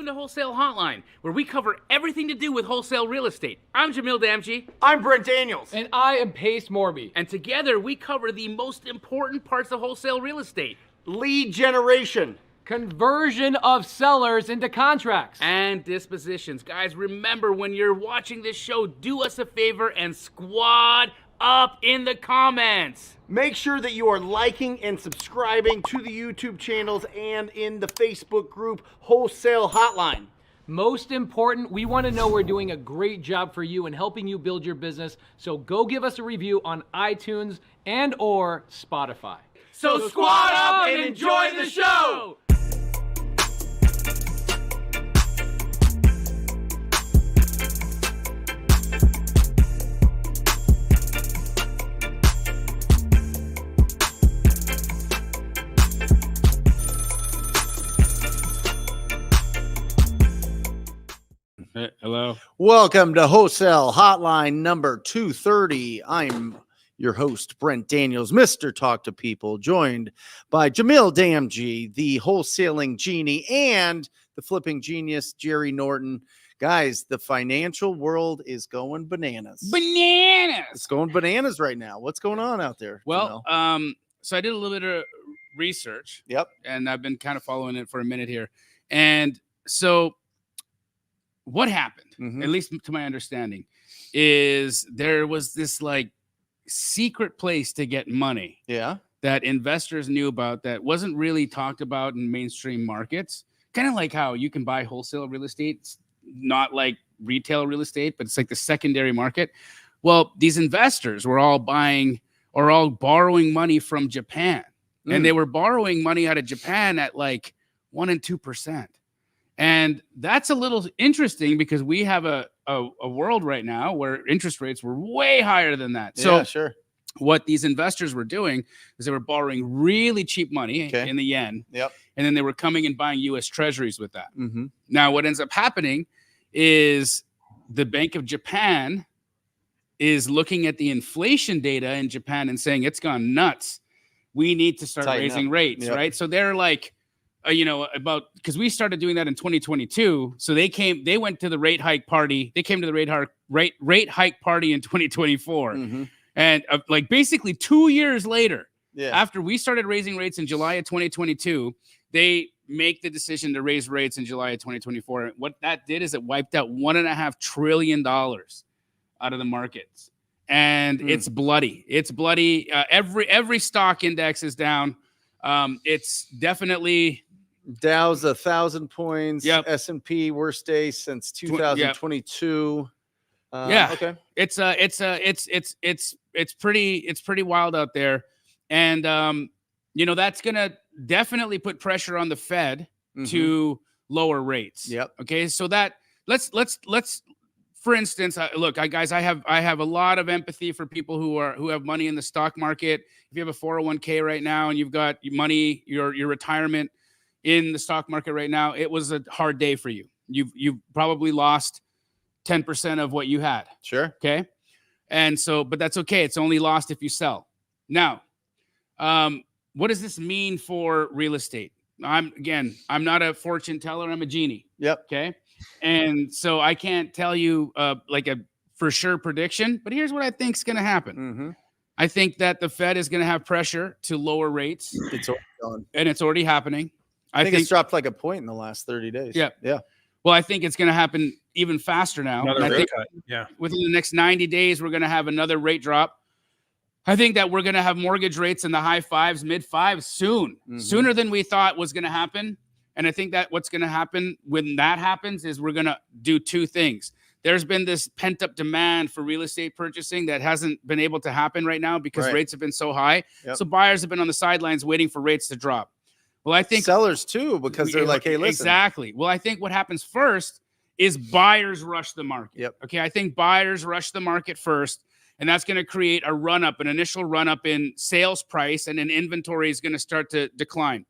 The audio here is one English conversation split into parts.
to Wholesale Hotline, where we cover everything to do with wholesale real estate. I'm Jamil Damji. I'm Brent Daniels. And I am Pace Morby. And together we cover the most important parts of wholesale real estate. Lead generation. Conversion of sellers into contracts. And dispositions. Guys, remember, when you're watching this show, do us a favor and squad up in the comments. Make sure that you are liking and subscribing to the YouTube channels and in the Facebook group Wholesale Hotline. Most important, we want to know we're doing a great job for you and helping you build your business. So go give us a review on iTunes and or Spotify. So squad up and enjoy the show! Hello. Welcome to Wholesale Hotline number 230. I'm your host, Brent Daniels, Mr. Talk to People, joined by Jamil Damji, the wholesaling genie, and the flipping genius, Jerry Norton. Guys, the financial world is going bananas. It's going bananas right now. What's going on out there? Well, so I did a little bit of research. Yep. And I've been kind of following it for a minute here. And so what happened, at least to my understanding, is there was this like secret place to get money. Yeah. That investors knew about that wasn't really talked about in mainstream markets. Kind of like how you can buy wholesale real estate. It's not like retail real estate, but it's like the secondary market. Well, these investors were all buying or all borrowing money from Japan. And they were borrowing money out of Japan at like 1% and 2%. And that's a little interesting because we have a world right now where interest rates were way higher than that. So yeah, sure. What these investors were doing is they were borrowing really cheap money in the yen. Yep. And then they were coming and buying U.S. treasuries with that. Now, what ends up happening is the Bank of Japan is looking at the inflation data in Japan and saying it's gone nuts. We need to start raising rates, right? So they're like, because we started doing that in 2022. So they went to the rate hike party. They came to the rate hike party in 2024. And like basically 2 years later, after we started raising rates in July of 2022, they make the decision to raise rates in July of 2024. And what that did is it wiped out $1.5 trillion out of the markets. And it's bloody. It's bloody. Every stock index is down. It's definitely Dow's 1,000 points. Yep. S&P worst day since 2022. Okay. It's pretty wild out there, and that's gonna definitely put pressure on the Fed to lower rates. Yep. Okay. So that let's for instance, guys, I have a lot of empathy for people who have money in the stock market. If you have a 401k right now and you've got money, your retirement in the stock market right now, it was a hard day for you. You've probably lost 10% of what you had. Sure. Okay. And so, but that's okay. It's only lost if you sell. Now, what does this mean for real estate? I'm not a fortune teller. I'm a genie. Yep. Okay. And so I can't tell you like a for sure prediction, but here's what I think is going to happen. I think that the Fed is going to have pressure to lower rates. It's already done. And it's already happening. I think it's dropped like a point in the last 30 days. Yeah. Yeah. Well, I think it's going to happen even faster now. Another rate cut. Yeah. Within the next 90 days, we're going to have another rate drop. I think that we're going to have mortgage rates in the high fives, mid fives soon, sooner than we thought was going to happen. And I think that what's going to happen when that happens is we're going to do two things. There's been this pent up demand for real estate purchasing that hasn't been able to happen right now because rates have been so high. So buyers have been on the sidelines waiting for rates to drop. Well, I think sellers too, because they're like, hey, listen. Exactly. Well, I think what happens first is buyers rush the market. Yep. Okay. I think buyers rush the market first, and that's going to create a run-up, an initial run-up in sales price, and then inventory is going to start to decline.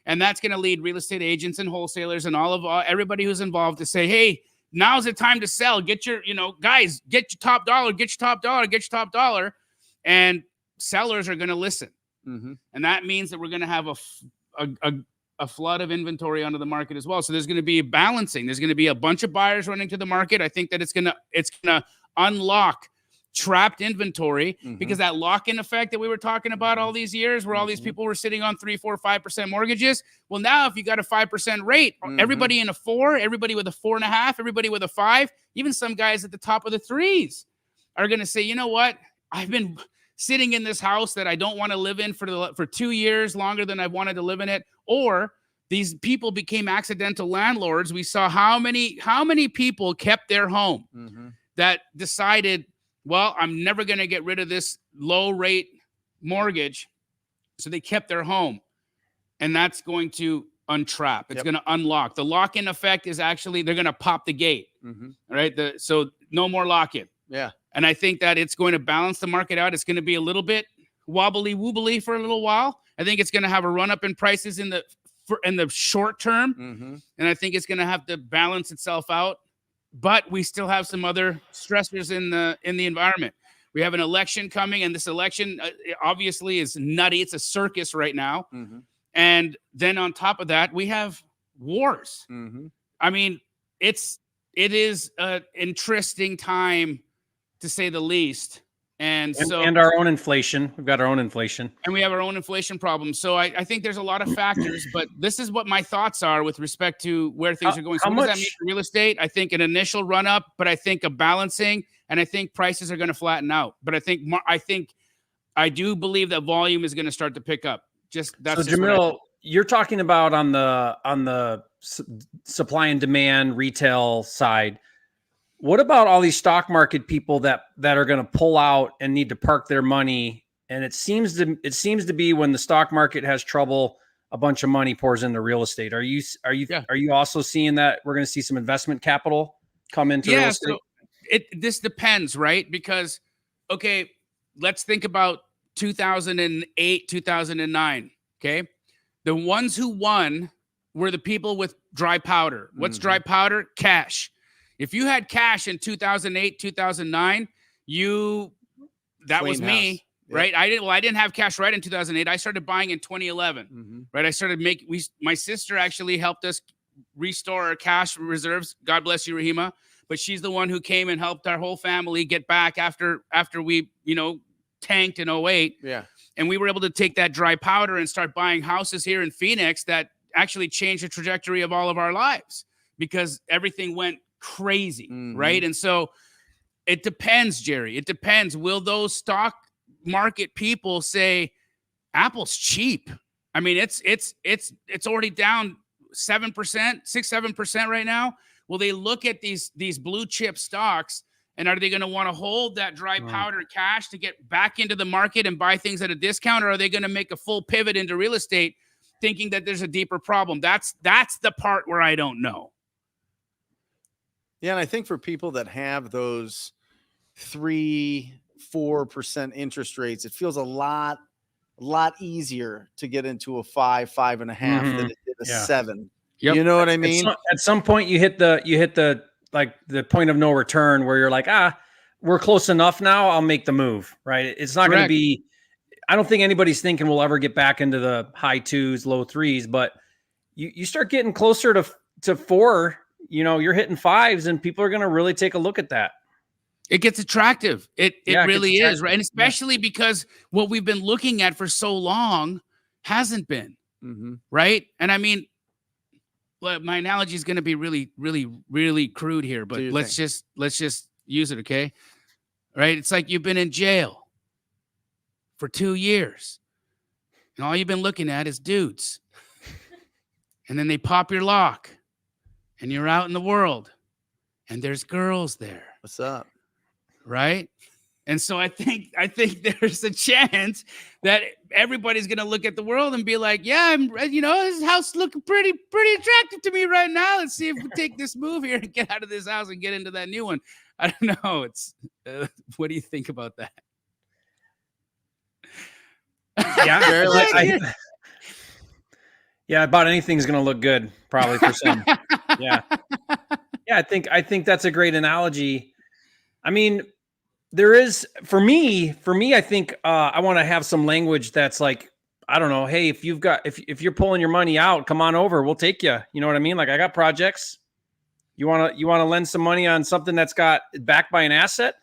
And that's going to lead real estate agents and wholesalers and everybody who's involved to say, hey, now's the time to sell. Get your, guys, get your top dollar, get your top dollar, get your top dollar. And sellers are going to listen. And that means that we're going to have a flood of inventory onto the market as well. So there's going to be balancing. There's going to be a bunch of buyers running to the market. I think that it's going to unlock trapped inventory because that lock-in effect that we were talking about all these years where all these people were sitting on 3, 4, 5% mortgages. Well, now if you got a 5% rate, everybody in a 4, everybody with a 4.5, everybody with a 5, even some guys at the top of the 3s are going to say, you know what? I've been sitting in this house that I don't want to live in for 2 years longer than I've wanted to live in it. Or these people became accidental landlords. We saw how many people kept their home that decided, well, I'm never going to get rid of this low rate mortgage. So they kept their home, and that's going to untrap. It's going to unlock. The lock-in effect is actually, they're going to pop the gate, right? So no more lock-in. Yeah. And I think that it's going to balance the market out. It's going to be a little bit wobbly woobly for a little while. I think it's going to have a run up in prices in the short term. And I think it's going to have to balance itself out. But we still have some other stressors in the environment. We have an election coming, and this election obviously is nutty. It's a circus right now. And then on top of that, we have wars. I mean, it is an interesting time, to say the least. And our own inflation. We've got our own inflation. And we have our own inflation problem. So I think there's a lot of factors, but this is what my thoughts are with respect to where things are going. So what does that mean for real estate? I think an initial run up, but I think a balancing, and I think prices are going to flatten out. But I do believe that volume is going to start to pick up. So Jamil, you're talking about on the supply and demand retail side. What about all these stock market people that are going to pull out and need to park their money? And it seems to be when the stock market has trouble, a bunch of money pours into real estate. Are you also seeing that we're going to see some investment capital come into real estate? So this depends, right? Because, okay, let's think about 2008, 2009. Okay. The ones who won were the people with dry powder. What's dry powder? Cash. If you had cash in 2008, 2009, that was me, right? I didn't have cash right in 2008. I started buying in 2011, right? I started my sister actually helped us restore our cash reserves. God bless you, Rahima. But she's the one who came and helped our whole family get back after we, tanked in 08. Yeah. And we were able to take that dry powder and start buying houses here in Phoenix that actually changed the trajectory of all of our lives because everything went crazy, right? And so it depends, Jerry. It depends. Will those stock market people say Apple's cheap? I mean, it's already down 7%, 6-7% right now. Will they look at these blue chip stocks and are they going to want to hold that dry powder cash to get back into the market and buy things at a discount, or are they going to make a full pivot into real estate thinking that there's a deeper problem? That's the part where I don't know. Yeah, and I think for people that have those 3-4% interest rates, it feels a lot easier to get into a 5.5 than it did a 7. Yep. You know what I mean? At some point, you hit the point of no return where you're like, we're close enough now. I'll make the move. Right? It's not going to be. I don't think anybody's thinking we'll ever get back into the high 2s, low 3s, but you start getting closer to 4. You're hitting 5s and people are going to really take a look at that. It gets attractive. It really is, right? And especially because what we've been looking at for so long hasn't been, right? And I mean, my analogy is going to be really, really, really crude here, but let's just use it, okay? Right? It's like you've been in jail for 2 years, and all you've been looking at is dudes. And then they pop your lock. And you're out in the world and there's girls there. What's up? Right? And so I think there's a chance that everybody's going to look at the world and be like, yeah, this house looking pretty attractive to me right now. Let's see if we take this move here and get out of this house and get into that new one. I don't know. What do you think about that? Yeah. Yeah, about anything's going to look good, probably for some. Yeah. I think that's a great analogy. I mean, there is for me, I think I want to have some language that's like, I don't know. Hey, if you're pulling your money out, come on over. We'll take you. You know what I mean? Like I got projects. You want to lend some money on something that's got backed by an asset.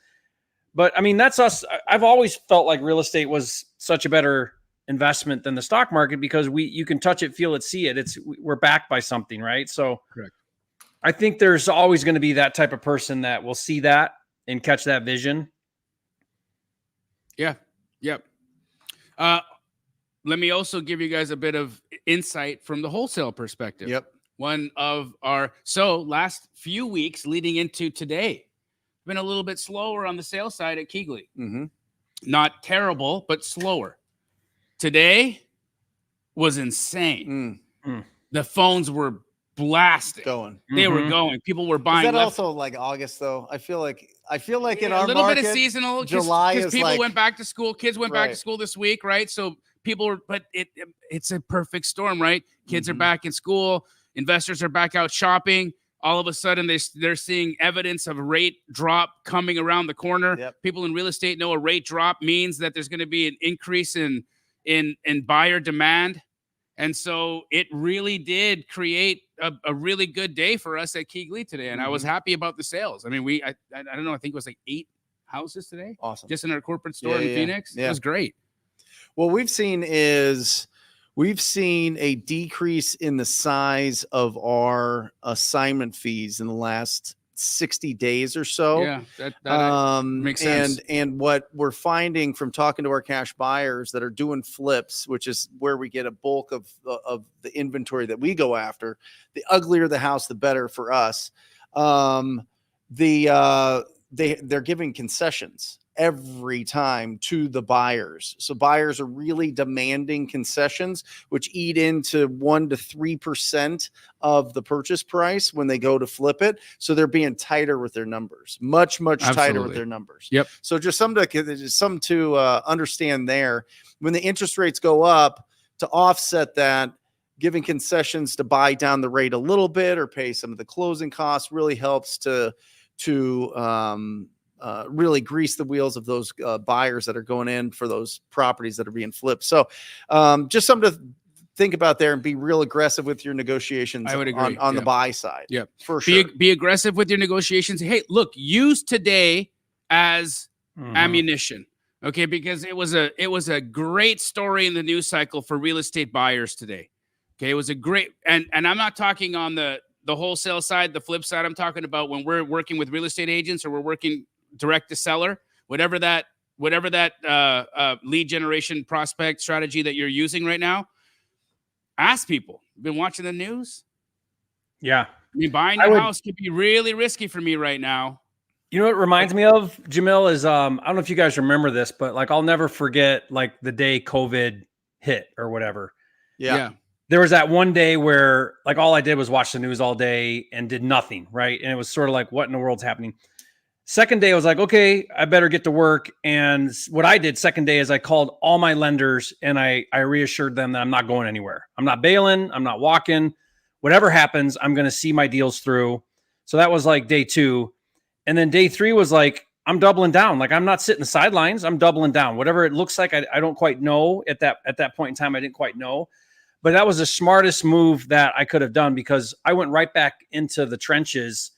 But I mean, that's us. I've always felt like real estate was such a better investment than the stock market because you can touch it, feel it, see it. We're backed by something, right? So correct. I think there's always going to be that type of person that will see that and catch that vision. Yeah. Yep. Let me also give you guys a bit of insight from the wholesale perspective. Yep. One of our last few weeks leading into today, been a little bit slower on the sales side at Keegley. Mm-hmm. Not terrible, but slower. Today was insane. The phones were blasting. Going. They were going. People were buying. Is that also like August though? I feel like in our a little market, bit of seasonal. July because is people like, went back to school. Kids went back to school this week, right? So people were, but it's a perfect storm, right? Kids are back in school. Investors are back out shopping. All of a sudden, they're seeing evidence of a rate drop coming around the corner. Yep. People in real estate know a rate drop means that there's going to be an increase in buyer demand. And so it really did create a really good day for us at Keegley today. And I was happy about the sales. I mean, I don't know, I think it was like 8 houses today. Awesome. Just in our corporate store in Phoenix. Yeah. It was great. What we've seen a decrease in the size of our assignment fees in the last 60 days or so. Yeah, that makes sense. And what we're finding from talking to our cash buyers that are doing flips, which is where we get a bulk of the inventory that we go after, the uglier the house, the better for us. They're giving concessions every time to the buyers. So buyers are really demanding concessions, which eat into 1 to 3% of the purchase price when they go to flip it. So they're being tighter with their numbers, much tighter with their numbers. Yep. So just something to understand there. When the interest rates go up, to offset that, giving concessions to buy down the rate a little bit or pay some of the closing costs really helps to really grease the wheels of those buyers that are going in for those properties that are being flipped. So just something to think about there and be real aggressive with your negotiations. I would agree. on the buy side. Yeah, for sure. Be aggressive with your negotiations. Hey, look, use today as ammunition. Okay, because it was a great story in the news cycle for real estate buyers today. Okay, it was a great, and I'm not talking on the wholesale side, the flip side. I'm talking about when we're working with real estate agents or we're working direct to seller, whatever that lead generation prospect strategy that you're using right now. Ask people. Been watching the news? Yeah. I mean, buying a house could be really risky for me right now. You know what it reminds me of, Jamil, is I don't know if you guys remember this, but like I'll never forget like the day COVID hit or whatever. Yeah. There was that one day where like all I did was watch the news all day and did nothing, right? And it was sort of like, what in the world's happening? Second day, I was like, okay, I better get to work. And what I did second day is I called all my lenders and I reassured them that I'm not going anywhere. I'm not bailing. I'm not walking. Whatever happens, I'm going to see my deals through. So that was like day 2. And then day 3 was like, I'm doubling down. Like I'm not sitting the sidelines. I'm doubling down. Whatever it looks like, I don't quite know at that point in time. I didn't quite know. But that was the smartest move that I could have done because I went right back into the trenches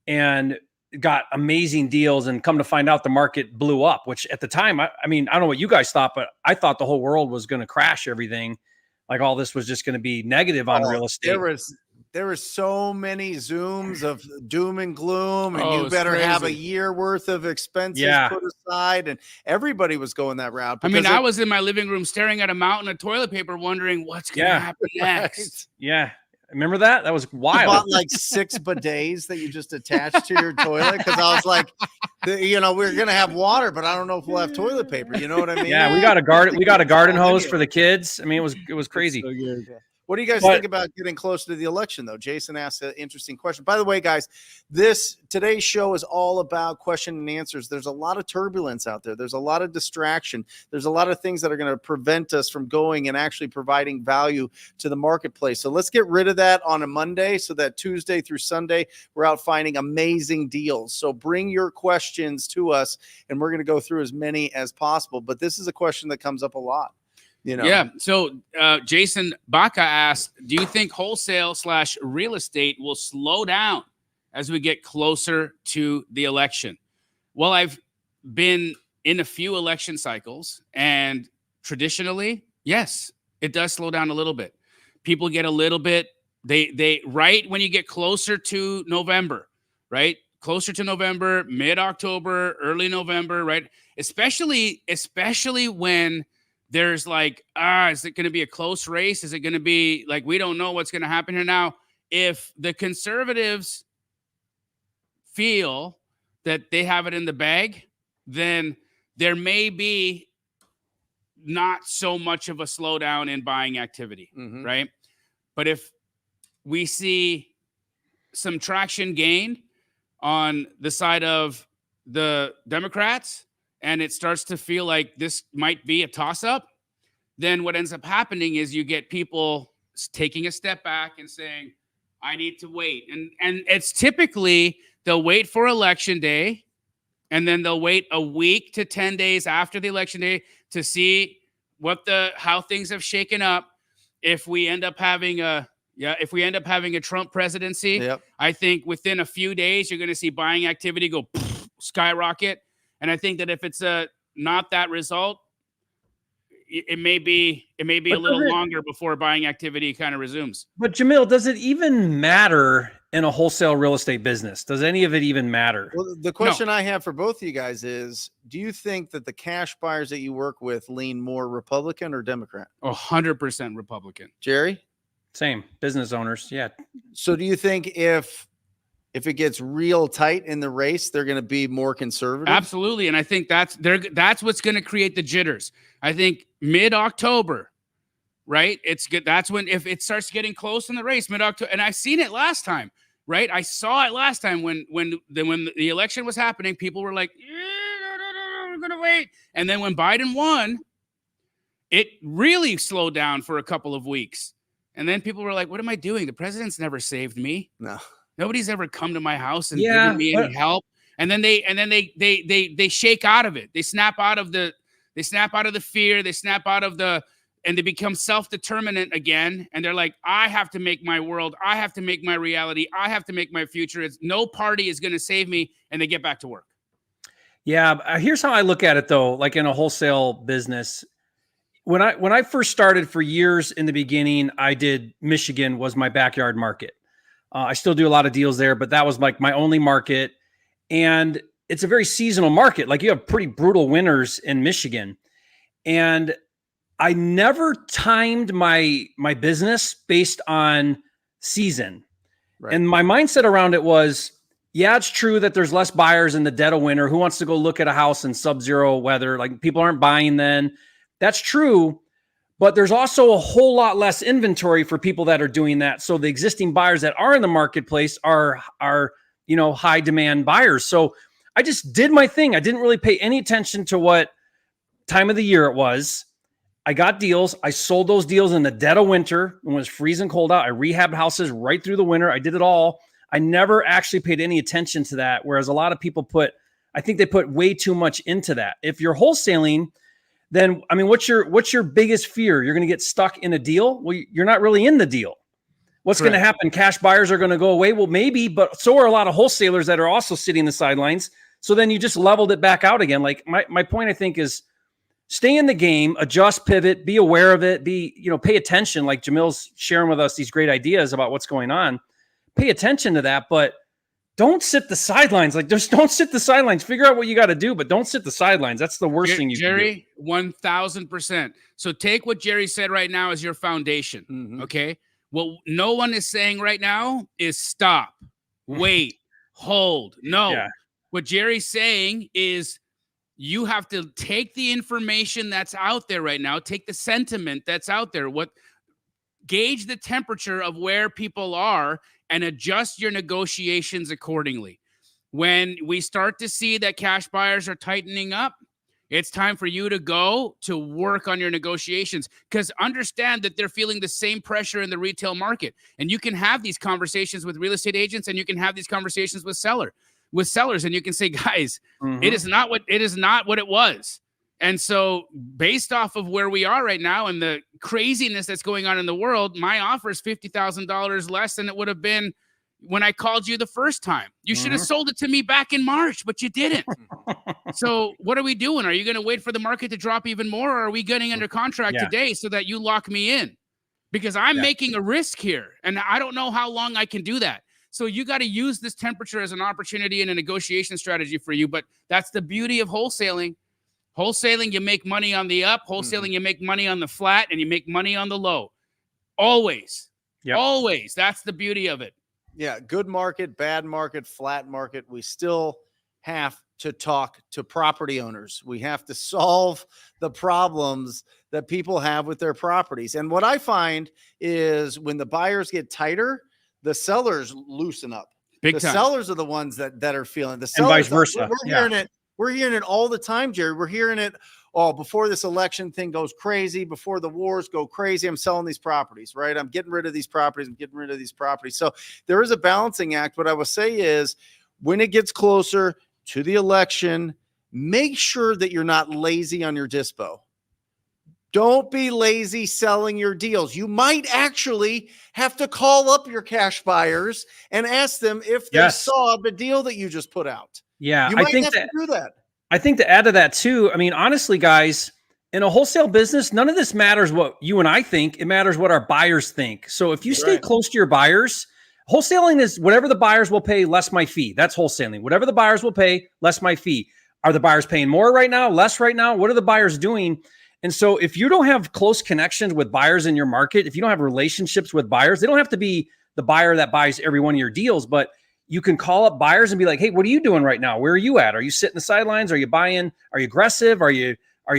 and got amazing deals, and come to find out the market blew up, which at the time, I mean, I don't know what you guys thought, but I thought the whole world was going to crash everything. Like all this was just going to be negative on real estate. There was so many Zooms of doom and gloom, and you better crazy. have a year worth of expenses put aside, and everybody was going that route. I mean, I was in my living room staring at a mountain of toilet paper wondering what's going to happen next. Yeah. Remember that? That was wild. I bought like 6 bidets that you just attached to your toilet because I was like, we're going to have water, but I don't know if we'll have toilet paper. You know what I mean? Yeah, we got a garden hose for the kids. I mean, it was crazy. So good. What do you guys think about getting closer to the election, though? Jason asked an interesting question. By the way, guys, today's show is all about question and answers. There's a lot of turbulence out there. There's a lot of distraction. There's a lot of things that are going to prevent us from going and actually providing value to the marketplace. So let's get rid of that on a Monday so that Tuesday through Sunday, we're out finding amazing deals. So bring your questions to us, and we're going to go through as many as possible. But this is a question that comes up a lot. You know. Yeah. So Jason Baca asked, do you think wholesale/real estate will slow down as we get closer to the election? Well, I've been in a few election cycles, and traditionally, yes, it does slow down a little bit. People get a little bit, they right when you get closer to November, right? Closer to November, mid-October, early November, right? Especially when there's like, is it going to be a close race? Is it going to be like, we don't know what's going to happen here now? If the conservatives feel that they have it in the bag, then there may be not so much of a slowdown in buying activity, right? But if we see some traction gained on the side of the Democrats, and it starts to feel like this might be a toss-up, then what ends up happening is you get people taking a step back and saying, I need to wait. And it's typically they'll wait for election day, and then they'll wait a week to 10 days after the election day to see how things have shaken up. If we end up having a Trump presidency, I think within a few days you're going to see buying activity go skyrocket. And I think that if it's not that result, it may be a little longer before buying activity kind of resumes. But Jamil, does it even matter in a wholesale real estate business? Does any of it even matter? Well, the question I have for both of you guys is, do you think that the cash buyers that you work with lean more Republican or Democrat? 100% Republican. Jerry? Same. Business owners. Yeah. So do you think if it gets real tight in the race, they're going to be more conservative? Absolutely. And I think that's what's going to create the jitters. I think mid-October, right? It's good. That's when, if it starts getting close in the race, mid-October, and I've seen it last time, right? I saw it last time when the election was happening, people were like, we're going to wait. And then when Biden won, it really slowed down for a couple of weeks. And then people were like, what am I doing? The president's never saved me. No. Nobody's ever come to my house and given me any help. And then they shake out of it. They snap out of the fear. They snap out of and they become self-determinant again. And they're like, I have to make my world. I have to make my reality. I have to make my future. No party is going to save me. And they get back to work. Yeah. Here's how I look at it though. Like in a wholesale business, when I first started for years in the beginning, I did Michigan was my backyard market. I still do a lot of deals there, but that was like my only market. And it's a very seasonal market. Like you have pretty brutal winters in Michigan. And I never timed my business based on season. Right. And my mindset around it was, yeah, it's true that there's less buyers in the dead of winter. Who wants to go look at a house in sub-zero weather? Like people aren't buying then. That's true. But there's also a whole lot less inventory for people that are doing that. So the existing buyers that are in the marketplace are high demand buyers. So I just did my thing. I didn't really pay any attention to what time of the year it was. I got deals. I sold those deals in the dead of winter when it was freezing cold out. I rehabbed houses right through the winter. I did it all. I never actually paid any attention to that. Whereas a lot of people I think they put way too much into that. If you're wholesaling, then, I mean, what's your biggest fear? You're going to get stuck in a deal? Well, you're not really in the deal. What's going to happen? Cash buyers are going to go away? Well, maybe, but so are a lot of wholesalers that are also sitting in the sidelines. So then you just leveled it back out again. Like my point, I think, is stay in the game, adjust, pivot, be aware of it, pay attention. Like Jamil's sharing with us these great ideas about what's going on. Pay attention to that, but don't sit the sidelines. Like, just don't sit the sidelines. Figure out what you got to do, but don't sit the sidelines. That's the worst thing you can do. Jerry, 1,000%. So take what Jerry said right now as your foundation, okay? What no one is saying right now is stop, wait, hold. No. Yeah. What Jerry's saying is you have to take the information that's out there right now, take the sentiment that's out there, gauge the temperature of where people are, and adjust your negotiations accordingly. When we start to see that cash buyers are tightening up, it's time for you to go to work on your negotiations, because understand that they're feeling the same pressure in the retail market. And you can have these conversations with real estate agents, and you can have these conversations with sellers, and you can say, guys, it is not what it was. And so based off of where we are right now and the craziness that's going on in the world, my offer is $50,000 less than it would have been when I called you the first time. You should have sold it to me back in March, but you didn't. So what are we doing? Are you going to wait for the market to drop even more, or are we getting under contract today so that you lock me in? Because I'm making a risk here, and I don't know how long I can do that. So you got to use this temperature as an opportunity and a negotiation strategy for you. But that's the beauty of wholesaling. Wholesaling, you make money on the up. Wholesaling, you make money on the flat, and you make money on the low. Always. Yep. Always. That's the beauty of it. Yeah. Good market, bad market, flat market. We still have to talk to property owners. We have to solve the problems that people have with their properties. And what I find is when the buyers get tighter, the sellers loosen up. Big the time. Sellers are the ones that are feeling the sellers. And vice versa. We're hearing it all the time, Jerry. We're hearing it all before this election thing goes crazy, before the wars go crazy. I'm selling these properties, right? I'm getting rid of these properties. I'm getting rid of these properties. So there is a balancing act. What I will say is when it gets closer to the election, make sure that you're not lazy on your dispo. Don't be lazy selling your deals. You might actually have to call up your cash buyers and ask them if they saw the deal that you just put out. Yeah, you might have to do that. I think to add to that too, I mean, honestly, guys, in a wholesale business, none of this matters what you and I think. It matters what our buyers think. So if you stay close to your buyers, wholesaling is whatever the buyers will pay, less my fee. That's wholesaling. Whatever the buyers will pay, less my fee. Are the buyers paying more right now, less right now? What are the buyers doing? And so if you don't have close connections with buyers in your market, if you don't have relationships with buyers, they don't have to be the buyer that buys every one of your deals, but you can call up buyers and be like, hey, what are you doing right now? Where are you at? Are you sitting the sidelines? Are you buying? Are you aggressive? Are you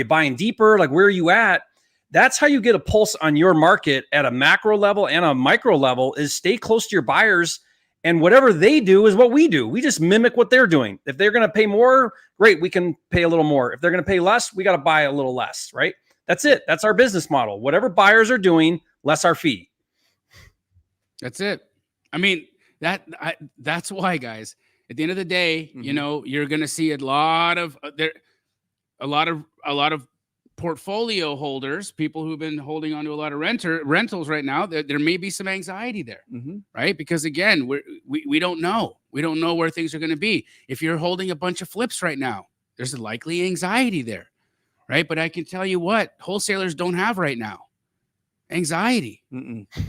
buying deeper? Like, where are you at? That's how you get a pulse on your market at a macro level and a micro level, is stay close to your buyers, and whatever they do is what we do. We just mimic what they're doing. If they're going to pay more, great, we can pay a little more. If they're going to pay less, we got to buy a little less, right? That's it. That's our business model. Whatever buyers are doing, less our fee. That's it. I mean, that's why, guys, at the end of the day, you know, you're going to see a lot of portfolio holders, people who've been holding on to a lot of rentals right now. There may be some anxiety there, right? Because again, we don't know. We don't know where things are going to be. If you're holding a bunch of flips right now, there's a likely anxiety there, right? But I can tell you what wholesalers don't have right now: anxiety,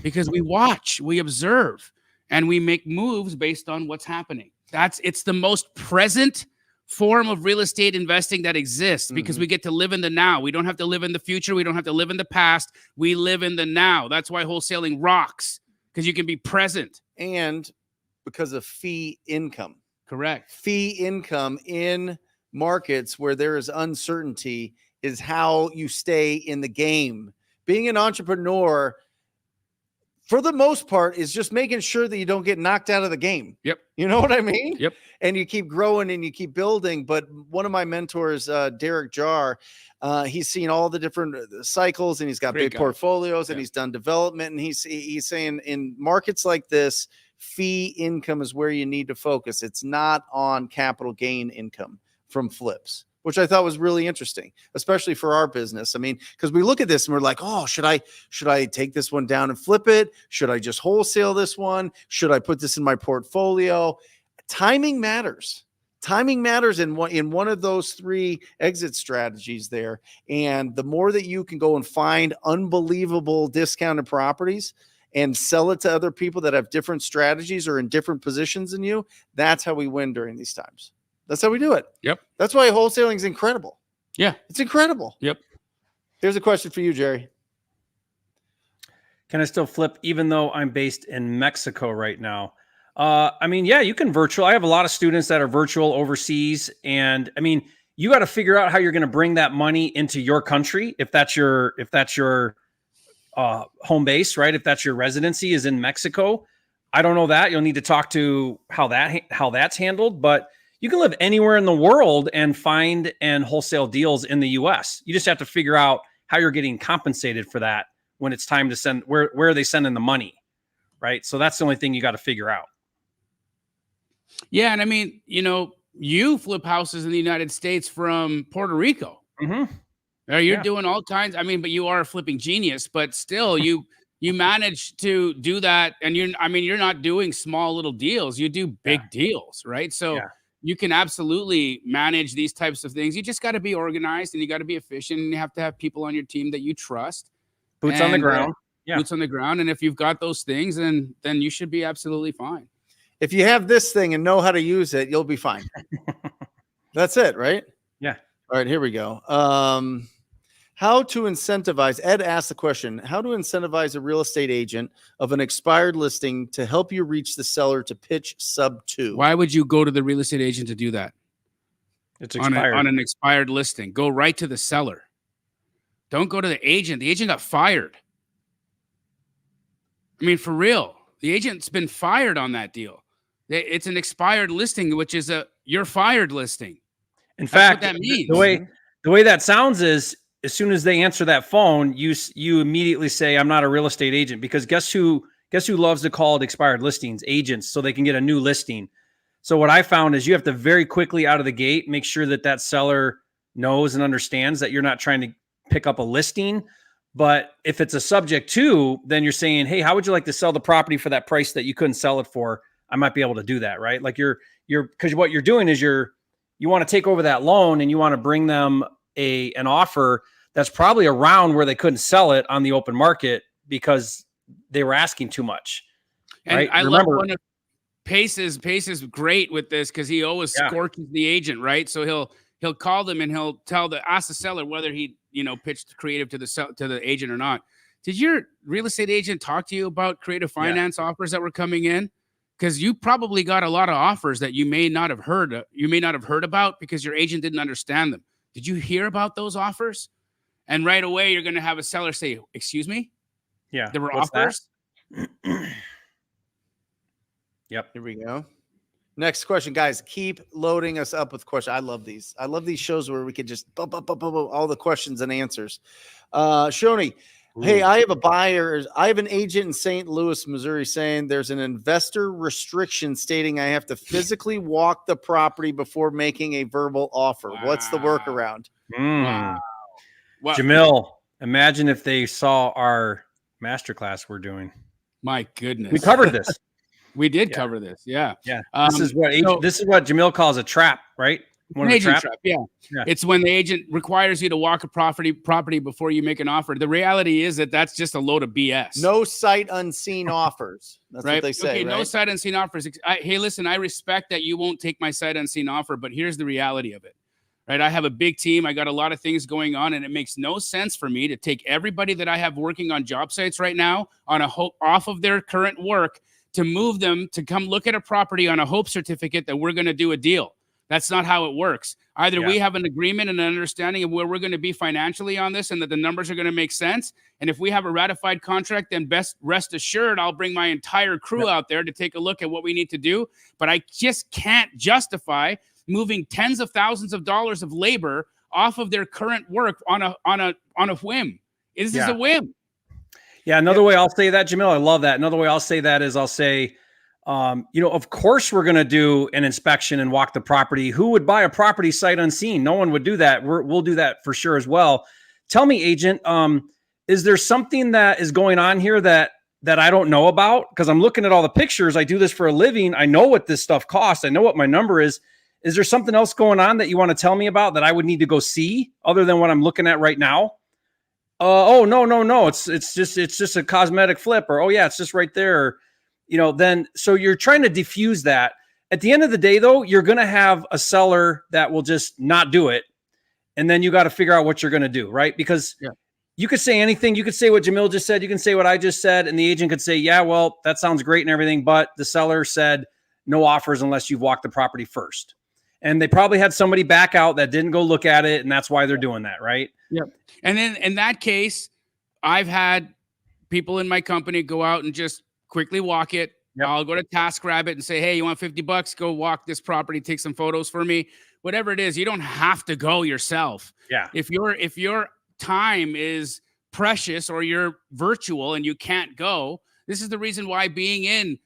because we watch, we observe, and we make moves based on what's happening. It's the most present form of real estate investing that exists, because we get to live in the now. We don't have to live in the future. We don't have to live in the past. We live in the now. That's why wholesaling rocks, because you can be present. And because of fee income. Correct. Fee income in markets where there is uncertainty is how you stay in the game. Being an entrepreneur, for the most part, is just making sure that you don't get knocked out of the game. Yep. You know what I mean? Yep. And you keep growing and you keep building. But one of my mentors, Derek Jar, he's seen all the different cycles, and he's got big portfolios, and he's done development. And he's saying in markets like this, fee income is where you need to focus. It's not on capital gain income from flips, which I thought was really interesting, especially for our business. I mean, because we look at this and we're like, oh, should I take this one down and flip it? Should I just wholesale this one? Should I put this in my portfolio? Timing matters. Timing matters in one of those three exit strategies there. And the more that you can go and find unbelievable discounted properties and sell it to other people that have different strategies or in different positions than you, that's how we win during these times. That's how we do it. Yep. That's why wholesaling is incredible. Yeah. It's incredible. Yep. Here's a question for you, Jerry. Can I still flip even though I'm based in Mexico right now? I mean, yeah, you can virtual. I have a lot of students that are virtual overseas. And I mean, you got to figure out how you're going to bring that money into your country. If that's your home base, right? If that's your residency is in Mexico. I don't know that. You'll need to talk to how that's handled, but you can live anywhere in the world and find and wholesale deals in the US. You just have to figure out how you're getting compensated for that when it's time to send, where are they sending the money, right? So that's the only thing you got to figure out. Yeah. And I mean, you know, you flip houses in the United States from Puerto Rico. Or you're doing all kinds. I mean, but you are a flipping genius, but still you manage to do that. And you're not doing small little deals. You do big deals, right? So you can absolutely manage these types of things. You just got to be organized and you got to be efficient, and you have to have people on your team that you trust. Boots on the ground. Boots on the ground. And if you've got those things, then you should be absolutely fine. If you have this thing and know how to use it, you'll be fine. That's it, right? Yeah. All right, here we go. How to incentivize? Ed asked the question, how to incentivize a real estate agent of an expired listing to help you reach the seller to pitch sub 2? Why would you go to the real estate agent to do that? It's expired. On an expired listing. Go right to the seller. Don't go to the agent. The agent got fired. I mean, for real. The agent's been fired on that deal. It's an expired listing, which is you're fired listing. In fact, that means. The way that sounds is, as soon as they answer that phone, you immediately say, I'm not a real estate agent, because guess who loves to call it expired listings? Agents, so they can get a new listing. So what I found is you have to very quickly out of the gate make sure that seller knows and understands that you're not trying to pick up a listing. But if it's a subject to, then you're saying, hey, how would you like to sell the property for that price that you couldn't sell it for? I might be able to do that, right? Like because what you're doing is you want to take over that loan and you want to bring them an offer that's probably around where they couldn't sell it on the open market because they were asking too much. And right? I love one of Pace is great with this because he always scorches the agent, right? So he'll call them and he'll ask the seller whether he pitched creative to the agent or not. Did your real estate agent talk to you about creative finance offers that were coming in? Because you probably got a lot of offers that you may not have heard about because your agent didn't understand them. Did you hear about those offers? And right away, you're going to have a seller say, excuse me? Yeah. There were offers? Yep. Here we go. Next question, guys. Keep loading us up with questions. I love these. I love these shows where we could just all the questions and answers. Shoni, hey, I have an agent in St. Louis, Missouri, saying there's an investor restriction stating I have to physically walk the property before making a verbal offer. Wow. What's the workaround? Wow. Jamil, imagine if they saw our masterclass we're doing. My goodness. We covered this. We did cover this. Yeah. Yeah. This is what Jamil calls a trap, right? An agent trap. Yeah. It's when the agent requires you to walk a property before you make an offer. The reality is that's just a load of BS. No sight unseen offers. That's what they say. Okay, right? No sight unseen offers. Hey, listen, I respect that you won't take my sight unseen offer, but here's the reality of it. Right? I have a big team. I got a lot of things going on, and it makes no sense for me to take everybody that I have working on job sites right now off of their current work to move them to come look at a property on a hope certificate that we're going to do a deal. That's not how it works. Either we have an agreement and an understanding of where we're going to be financially on this and that the numbers are going to make sense. And if we have a ratified contract, then rest assured, I'll bring my entire crew out there to take a look at what we need to do. But I just can't justify moving tens of thousands of dollars of labor off of their current work on a whim. This is a whim. Yeah. Another way I'll say that, Jamil, I love that. Another way I'll say that is I'll say, of course we're going to do an inspection and walk the property. Who would buy a property sight unseen? No one would do that. We'll do that for sure as well. Tell me, agent, is there something that is going on here that I don't know about? Because I'm looking at all the pictures. I do this for a living. I know what this stuff costs. I know what my number is. Is there something else going on that you want to tell me about that I would need to go see other than what I'm looking at right now? No. It's just a cosmetic flip, or, oh yeah, it's just right there. Then, so you're trying to diffuse that. At the end of the day, though, you're going to have a seller that will just not do it. And then you got to figure out what you're going to do, right? Because you could say anything. You could say what Jamil just said. You can say what I just said. And the agent could say, yeah, well, that sounds great and everything. But the seller said no offers unless you've walked the property first. And they probably had somebody back out that didn't go look at it. And that's why they're doing that, right? Yep. And then in that case, I've had people in my company go out and just quickly walk it. Yep. I'll go to TaskRabbit and say, hey, you want $50? Go walk this property, take some photos for me. Whatever it is, you don't have to go yourself. Yeah. If your time is precious or you're virtual and you can't go, this is the reason why being in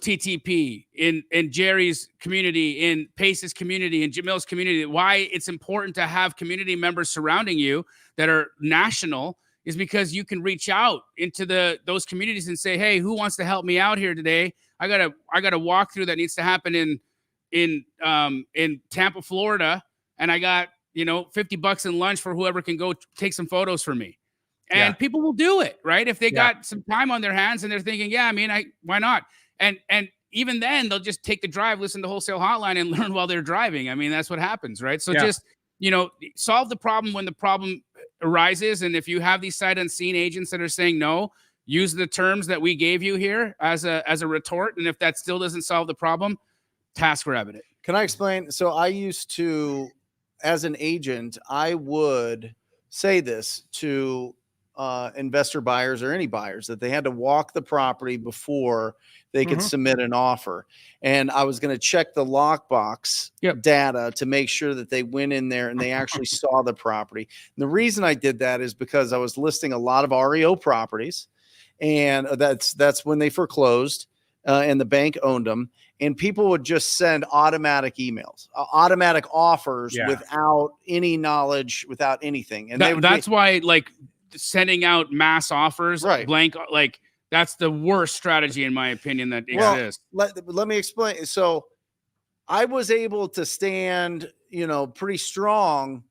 TTP, in Jerry's community, in Pace's community, in Jamil's community, why it's important to have community members surrounding you that are national is because you can reach out into those communities and say, hey, who wants to help me out here today? I got a walkthrough that needs to happen in Tampa, Florida, and I got $50 in lunch for whoever can go take some photos for me. And people will do it, right? If they got some time on their hands and they're thinking, yeah, I mean, why not? And even then, they'll just take the drive, listen to Wholesale Hotline, and learn while they're driving. I mean, that's what happens, right? So just solve the problem when the problem arises. And if you have these sight unseen agents that are saying no, use the terms that we gave you here as a retort. And if that still doesn't solve the problem, TaskRabbit it. Can I explain? So I used to, as an agent, I would say this to investor buyers or any buyers, that they had to walk the property before they could submit an offer. And I was going to check the lockbox data to make sure that they went in there and they actually saw the property. And the reason I did that is because I was listing a lot of REO properties, and that's when they foreclosed and the bank owned them. And people would just send automatic emails, automatic offers without any knowledge, without anything. And that's why, like, sending out mass offers, blank, like, that's the worst strategy, in my opinion, that exists. Let me explain. So I was able to stand, pretty strong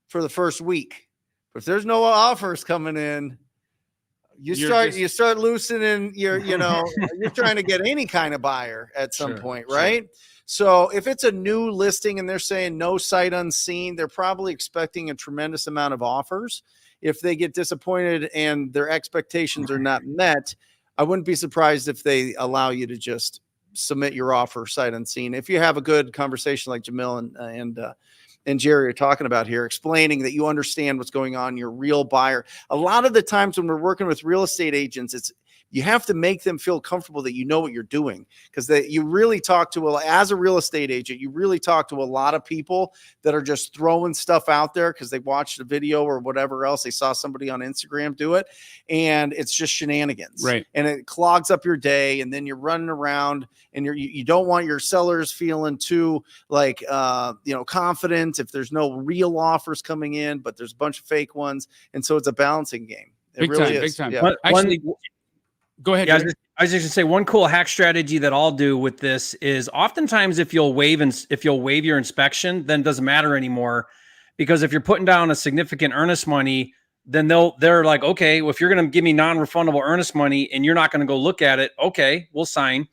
for the first week. But if there's no offers coming in, you start loosening your, you're trying to get any kind of buyer at some point, right? Sure. So if it's a new listing and they're saying no sight unseen, they're probably expecting a tremendous amount of offers. If they get disappointed and their expectations are not met, I wouldn't be surprised if they allow you to just submit your offer sight unseen. If you have a good conversation like Jamil and Jerry are talking about here, explaining that you understand what's going on, you're a real buyer. A lot of the times when we're working with real estate agents, you have to make them feel comfortable that you know what you're doing, because you really talk to, as a real estate agent, you really talk to a lot of people that are just throwing stuff out there because they watched a video or whatever else. They saw somebody on Instagram do it, and it's just shenanigans. Right. And it clogs up your day, and then you're running around, and you don't want your sellers feeling too confident if there's no real offers coming in, but there's a bunch of fake ones. And so it's a balancing game. It really is. Big time. Yeah. Actually, go ahead. Yeah, I was just gonna say, one cool hack strategy that I'll do with this is, oftentimes if you'll waive your inspection, then it doesn't matter anymore, because if you're putting down a significant earnest money, then they're like, okay, well, if you're gonna give me non-refundable earnest money and you're not gonna go look at it, okay, we'll sign.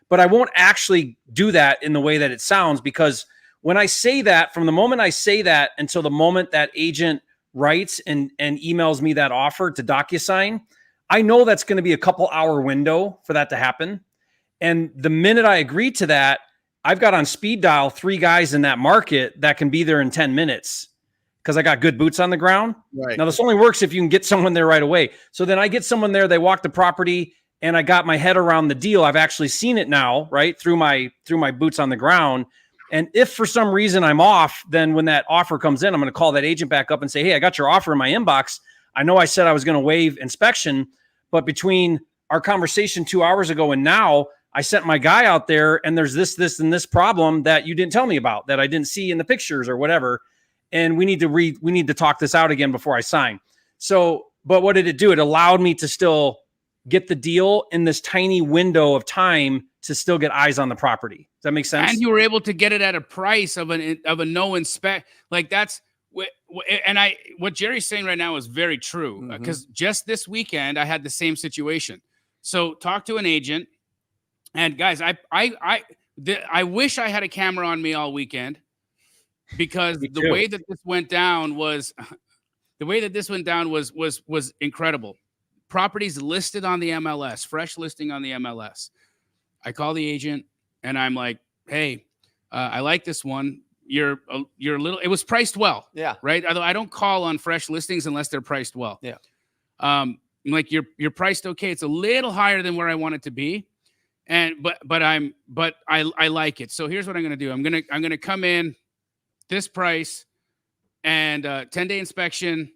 But I won't actually do that in the way that it sounds, because when I say that, from the moment I say that until the moment that agent writes and emails me that offer to DocuSign, I know that's going to be a couple hour window for that to happen. And the minute I agree to that, I've got on speed dial 3 guys in that market that can be there in 10 minutes because I got good boots on the ground. Right. Now, this only works if you can get someone there right away. So then I get someone there, they walk the property, and I got my head around the deal. I've actually seen it now, right, through my boots on the ground. And if for some reason I'm off, then when that offer comes in, I'm going to call that agent back up and say, hey, I got your offer in my inbox. I know I said I was going to waive inspection, but between our conversation 2 hours ago and now, I sent my guy out there, and there's this, and this problem that you didn't tell me about, that I didn't see in the pictures or whatever. And we need to talk this out again before I sign. So, but what did it do? It allowed me to still get the deal in this tiny window of time to still get eyes on the property. Does that make sense? And you were able to get it at a price of a no inspect. Like, that's what Jerry's saying right now is very true, because just this weekend I had the same situation. So talk to an agent, and guys, I wish I had a camera on me all weekend, because the way that this went down was incredible. Properties listed on the MLS, fresh listing on the MLS. I call the agent and I'm like, hey, I like this one. You're a little, it was priced well. Yeah. Right. Although I don't call on fresh listings unless they're priced well. Yeah. I'm like, you're priced okay. It's a little higher than where I want it to be. But I like it. So here's what I'm going to do. I'm going to come in this price and 10-day inspection.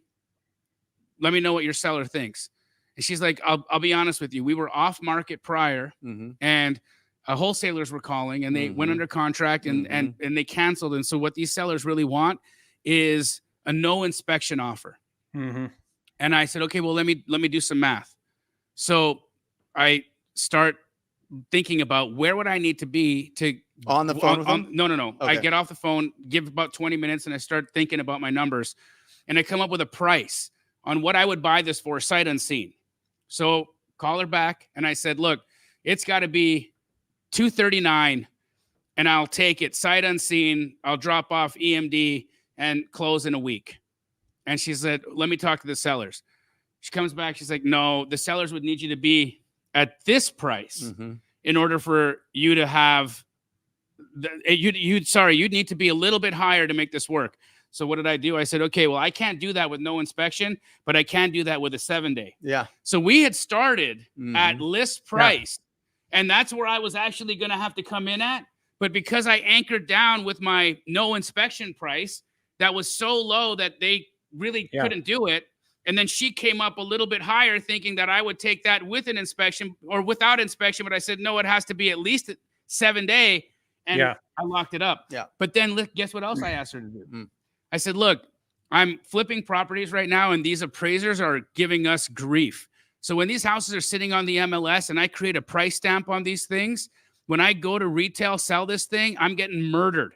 Let me know what your seller thinks. And she's like, I'll be honest with you. We were off market prior, and wholesalers were calling, and they went under contract and they canceled. And so what these sellers really want is a no inspection offer. And I said, okay, well, let me do some math. So I start thinking about where would I need to be to on the phone with them? No. Okay. I get off the phone, give about 20 minutes, and I start thinking about my numbers, and I come up with a price on what I would buy this for sight unseen. So call her back, and I said, look, it's got to be $239, and I'll take it sight unseen. I'll drop off EMD and close in a week. And she said, let me talk to the sellers. She comes back. She's like, no, the sellers would need you to be at this price in order for you to have you'd need to be a little bit higher to make this work. So what did I do? I said, okay, well, I can't do that with no inspection, but I can do that with a 7-day. Yeah. So we had started at list price, and that's where I was actually going to have to come in at. But because I anchored down with my no inspection price, that was so low that they really couldn't do it. And then she came up a little bit higher, thinking that I would take that with an inspection or without inspection. But I said, no, it has to be at least 7-day. And I locked it up. Yeah. But then guess what else I asked her to do? I said, look, I'm flipping properties right now, and these appraisers are giving us grief. So when these houses are sitting on the MLS and I create a price stamp on these things, when I go to retail, sell this thing, I'm getting murdered.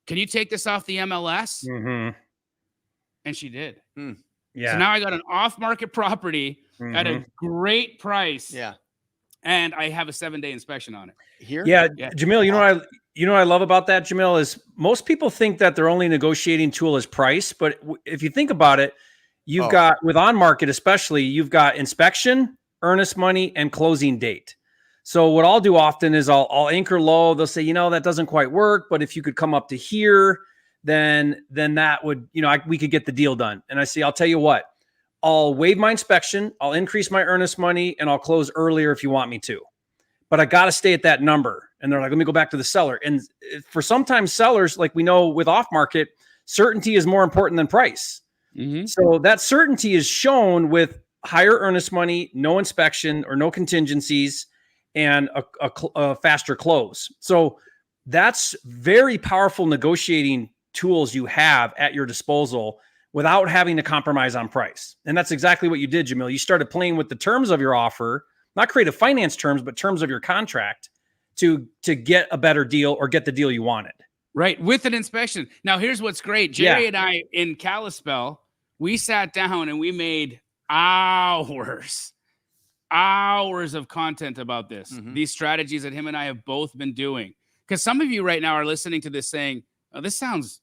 Can you take this off the MLS? And she did. Yeah. So now I got an off-market property at a great price. Yeah. And I have a 7-day inspection on it. Here? Yeah. Jamil, you know what I love about that, Jamil, is most people think that their only negotiating tool is price. But if you think about it, you've got, with on-market especially, you've got inspection, earnest money, and closing date. So what I'll do often is I'll anchor low. They'll say, that doesn't quite work, but if you could come up to here, then that would, we could get the deal done. And I say, I'll tell you what, I'll waive my inspection, I'll increase my earnest money, and I'll close earlier if you want me to. But I got to stay at that number. And they're like, let me go back to the seller. And for sometimes sellers, like we know with off market, certainty is more important than price. So that certainty is shown with higher earnest money, no inspection or no contingencies, and a faster close. So that's very powerful negotiating tools you have at your disposal without having to compromise on price. And that's exactly what you did, Jamil. You started playing with the terms of your offer, not creative finance terms, but terms of your contract to get a better deal or get the deal you wanted. Right. With an inspection. Now, here's what's great. Jerry and I in Kalispell, we sat down and we made hours of content about this, these strategies that him and I have both been doing. Because some of you right now are listening to this saying, oh, this sounds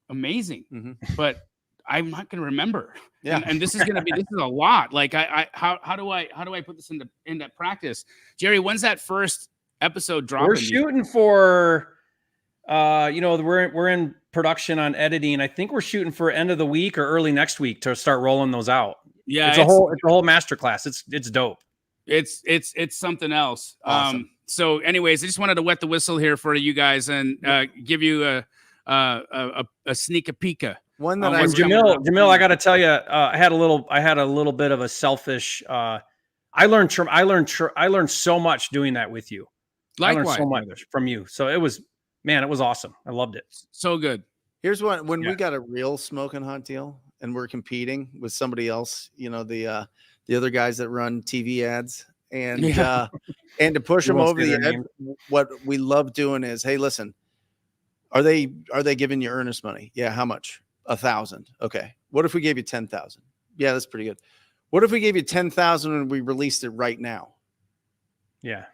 amazing, but I'm not going to remember. Yeah. And this is a lot. Like how do I put this into practice? Jerry, when's that first episode dropping? We're shooting for, we're in production on editing. I think we're shooting for end of the week or early next week to start rolling those out. Yeah. It's a whole masterclass. It's dope. It's something else. Awesome. So anyways, I just wanted to wet the whistle here for you guys and give you a sneak peek. One that Jamil, I got to tell you, I had a little bit of a selfish. I learned so much doing that with you. Likewise. I learned so much from you. So it was awesome. I loved it. So good. Here's one when we got a real smoking hot deal and we're competing with somebody else, the other guys that run TV ads and and to push them over the edge. What we love doing is, hey, listen, are they giving you earnest money? Yeah. How much? 1,000. Okay. What if we gave you 10,000? Yeah, that's pretty good. What if we gave you 10,000 and we released it right now? Yeah.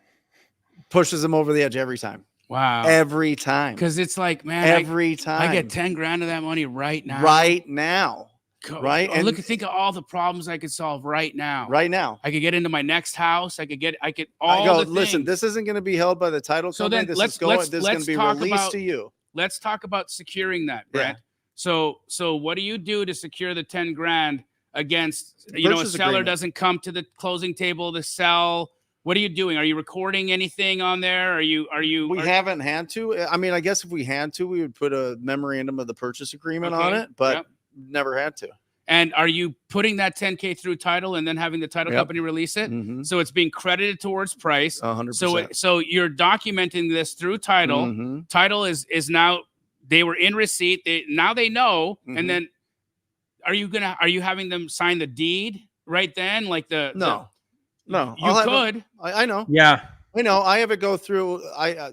Pushes them over the edge every time. Wow. Every time. Because it's like, man, every time I get 10 grand of that money right now. Right now. Right. And think of all the problems I could solve right now. Right now. I could get into my next house. Listen, this isn't going to be held by the title company. This is going to be released to you. Let's talk about securing that, Brent. So what do you do to secure the 10 grand against, a seller doesn't come to the closing table to sell? What are you doing? Are you recording anything on there? We haven't had to. I mean, I guess if we had to, we would put a memorandum of the purchase agreement on it, but never had to. And are you putting that 10K through title and then having the title company release it? Mhm. So it's being credited towards price. 100%. So you're documenting this through title. Mhm. Title is now, they were in receipt. Now they know. Mhm. And then are you having them sign the deed right then? Like No. You could. I know. Yeah. I know. I have it go through. I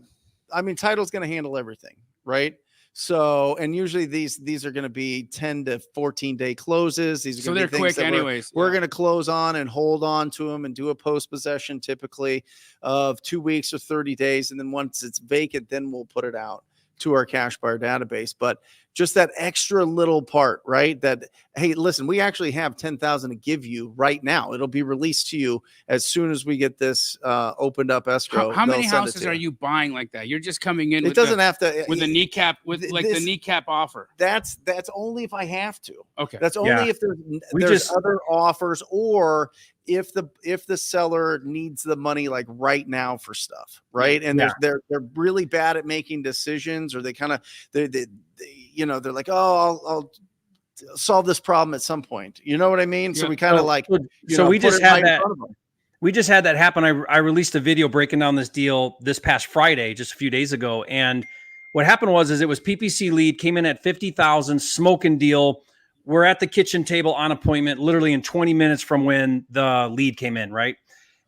mean, title's going to handle everything, right? So, and usually these are going to be 10 to 14 day closes. These are So going they're to be things quick that anyways. we're going to close on and hold on to them and do a post possession typically of 2 weeks or 30 days. And then once it's vacant, then we'll put it out to our cash buyer database. But just that extra little part, right? That, hey, listen, we actually have 10,000 to give you right now. It'll be released to you as soon as we get this opened up escrow. How many They'll send it houses to are you buying like that? You're just coming in. It doesn't have to with the kneecap the kneecap offer. That's only if I have to. Okay. That's only if there's other offers, or if the seller needs the money like right now for stuff, right? And they're really bad at making decisions, or they kind of they're like, oh, I'll solve this problem at some point. You know what I mean? So we kind of we just had that. We just had that happen. I released a video breaking down this deal this past Friday, just a few days ago. And what happened was it was PPC lead, came in at 50,000, smoking deal. We're at the kitchen table on appointment, literally in 20 minutes from when the lead came in, right?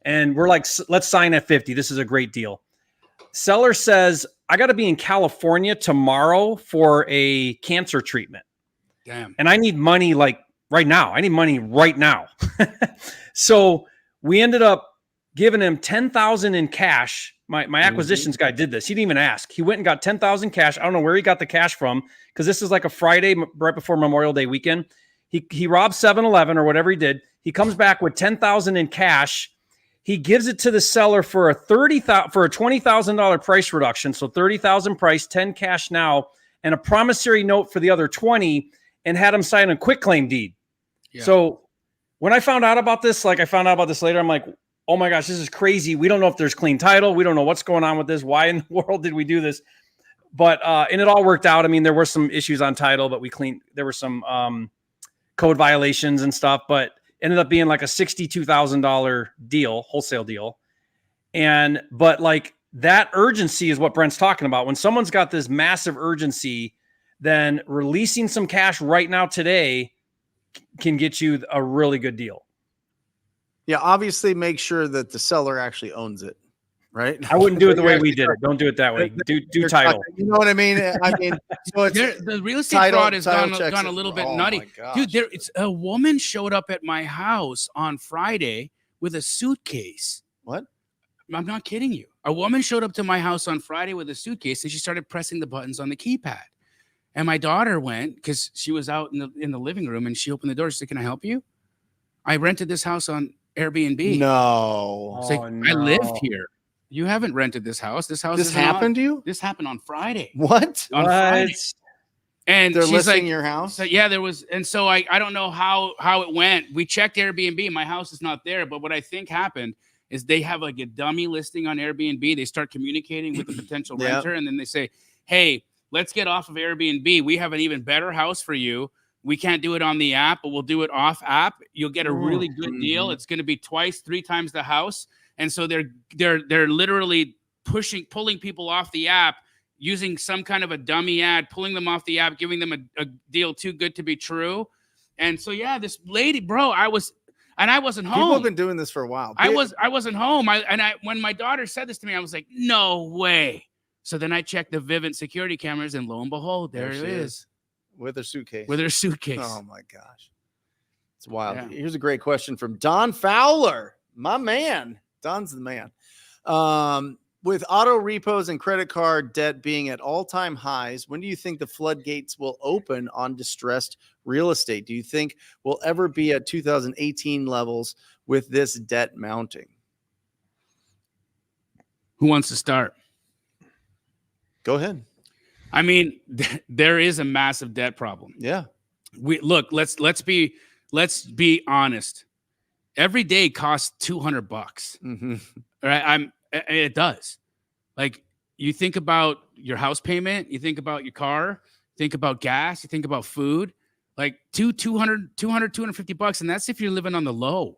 And we're like, let's sign at 50. This is a great deal. Seller says, I got to be in California tomorrow for a cancer treatment. Damn. And I need money like right now. I need money right now. So we ended up giving him 10,000 in cash. My acquisitions guy did this. He didn't even ask. He went and got 10,000 cash. I don't know where he got the cash from, because this is like a Friday right before Memorial Day weekend. He robbed 7-Eleven or whatever he did. He comes back with 10,000 in cash. He gives it to the seller for a $20,000 price reduction. So 30,000 price, 10 cash now, and a promissory note for the other 20, and had him sign a quitclaim deed. Yeah. So when I found out about this, like I found out about this later, I'm like, oh my gosh, this is crazy. We don't know if there's clean title. We don't know what's going on with this. Why in the world did we do this? But, and it all worked out. I mean, there were some issues on title, but there were some code violations and stuff, but ended up being like a $62,000 deal, wholesale deal. But like that urgency is what Brent's talking about. When someone's got this massive urgency, then releasing some cash right now today can get you a really good deal. Yeah, obviously make sure that the seller actually owns it, right? I wouldn't do it the way we did it. Don't do it that way. Do title. You know what I mean? So it's the real estate fraud has gone a little bit nutty. Dude, it's a woman showed up at my house on Friday with a suitcase. What? I'm not kidding you. A woman showed up to my house on Friday with a suitcase, and she started pressing the buttons on the keypad. And my daughter went, because she was out in the living room, and she opened the door. She said, "Can I help you? I rented this house on Airbnb." No. Like, I lived here. You haven't rented this house. This happened to you? This happened on Friday. What? On Friday. And they're she's listing like, your house? So, yeah, there was. And so I don't know how it went. We checked Airbnb. My house is not there. But what I think happened is they have like a dummy listing on Airbnb. They start communicating with the potential renter. And then they say, hey, let's get off of Airbnb. We have an even better house for you. We can't do it on the app, but we'll do it off app. You'll get a really good deal. It's going to be 2-3 times the house. And so they're literally pulling people off the app, using some kind of a dummy ad, pulling them off the app, giving them a deal too good to be true. And so, yeah, this lady, bro, I wasn't home. People have been doing this for a while. I wasn't home. When my daughter said this to me, I was like, no way. So then I checked the Vivint security cameras, and lo and behold, there it is. With her suitcase. Oh, my gosh. It's wild. Yeah. Here's a great question from Don Fowler. My man. Don's the man. With auto repos and credit card debt being at all-time highs, when do you think the floodgates will open on distressed real estate? Do you think we'll ever be at 2018 levels with this debt mounting? Who wants to start? Go ahead. I mean, there is a massive debt problem. Yeah. Let's be honest. Every day costs $200. Mm-hmm. Right? It does. Like, you think about your house payment, you think about your car, think about gas, you think about food. like 250 bucks. And that's if you're living on the low,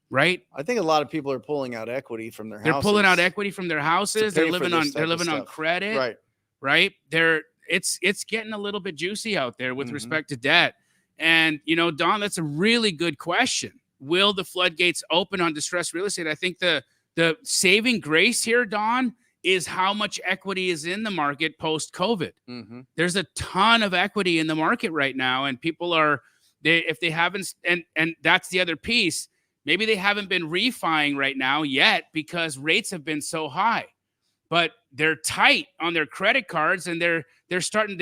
right? I think a lot of people are pulling out equity from their They're houses. pulling out equity from their houses. pay They're for living this on, type they're of living on stuff. credit, right? It's getting a little bit juicy out there with respect to debt. And, you know, Don, that's a really good question. Will the floodgates open on distressed real estate? I think the saving grace here, Don, is how much equity is in the market post-COVID. There's a ton of equity in the market right now, and people are, if they haven't, and that's the other piece, maybe they haven't been refining right now yet because rates have been so high, but they're tight on their credit cards, and they're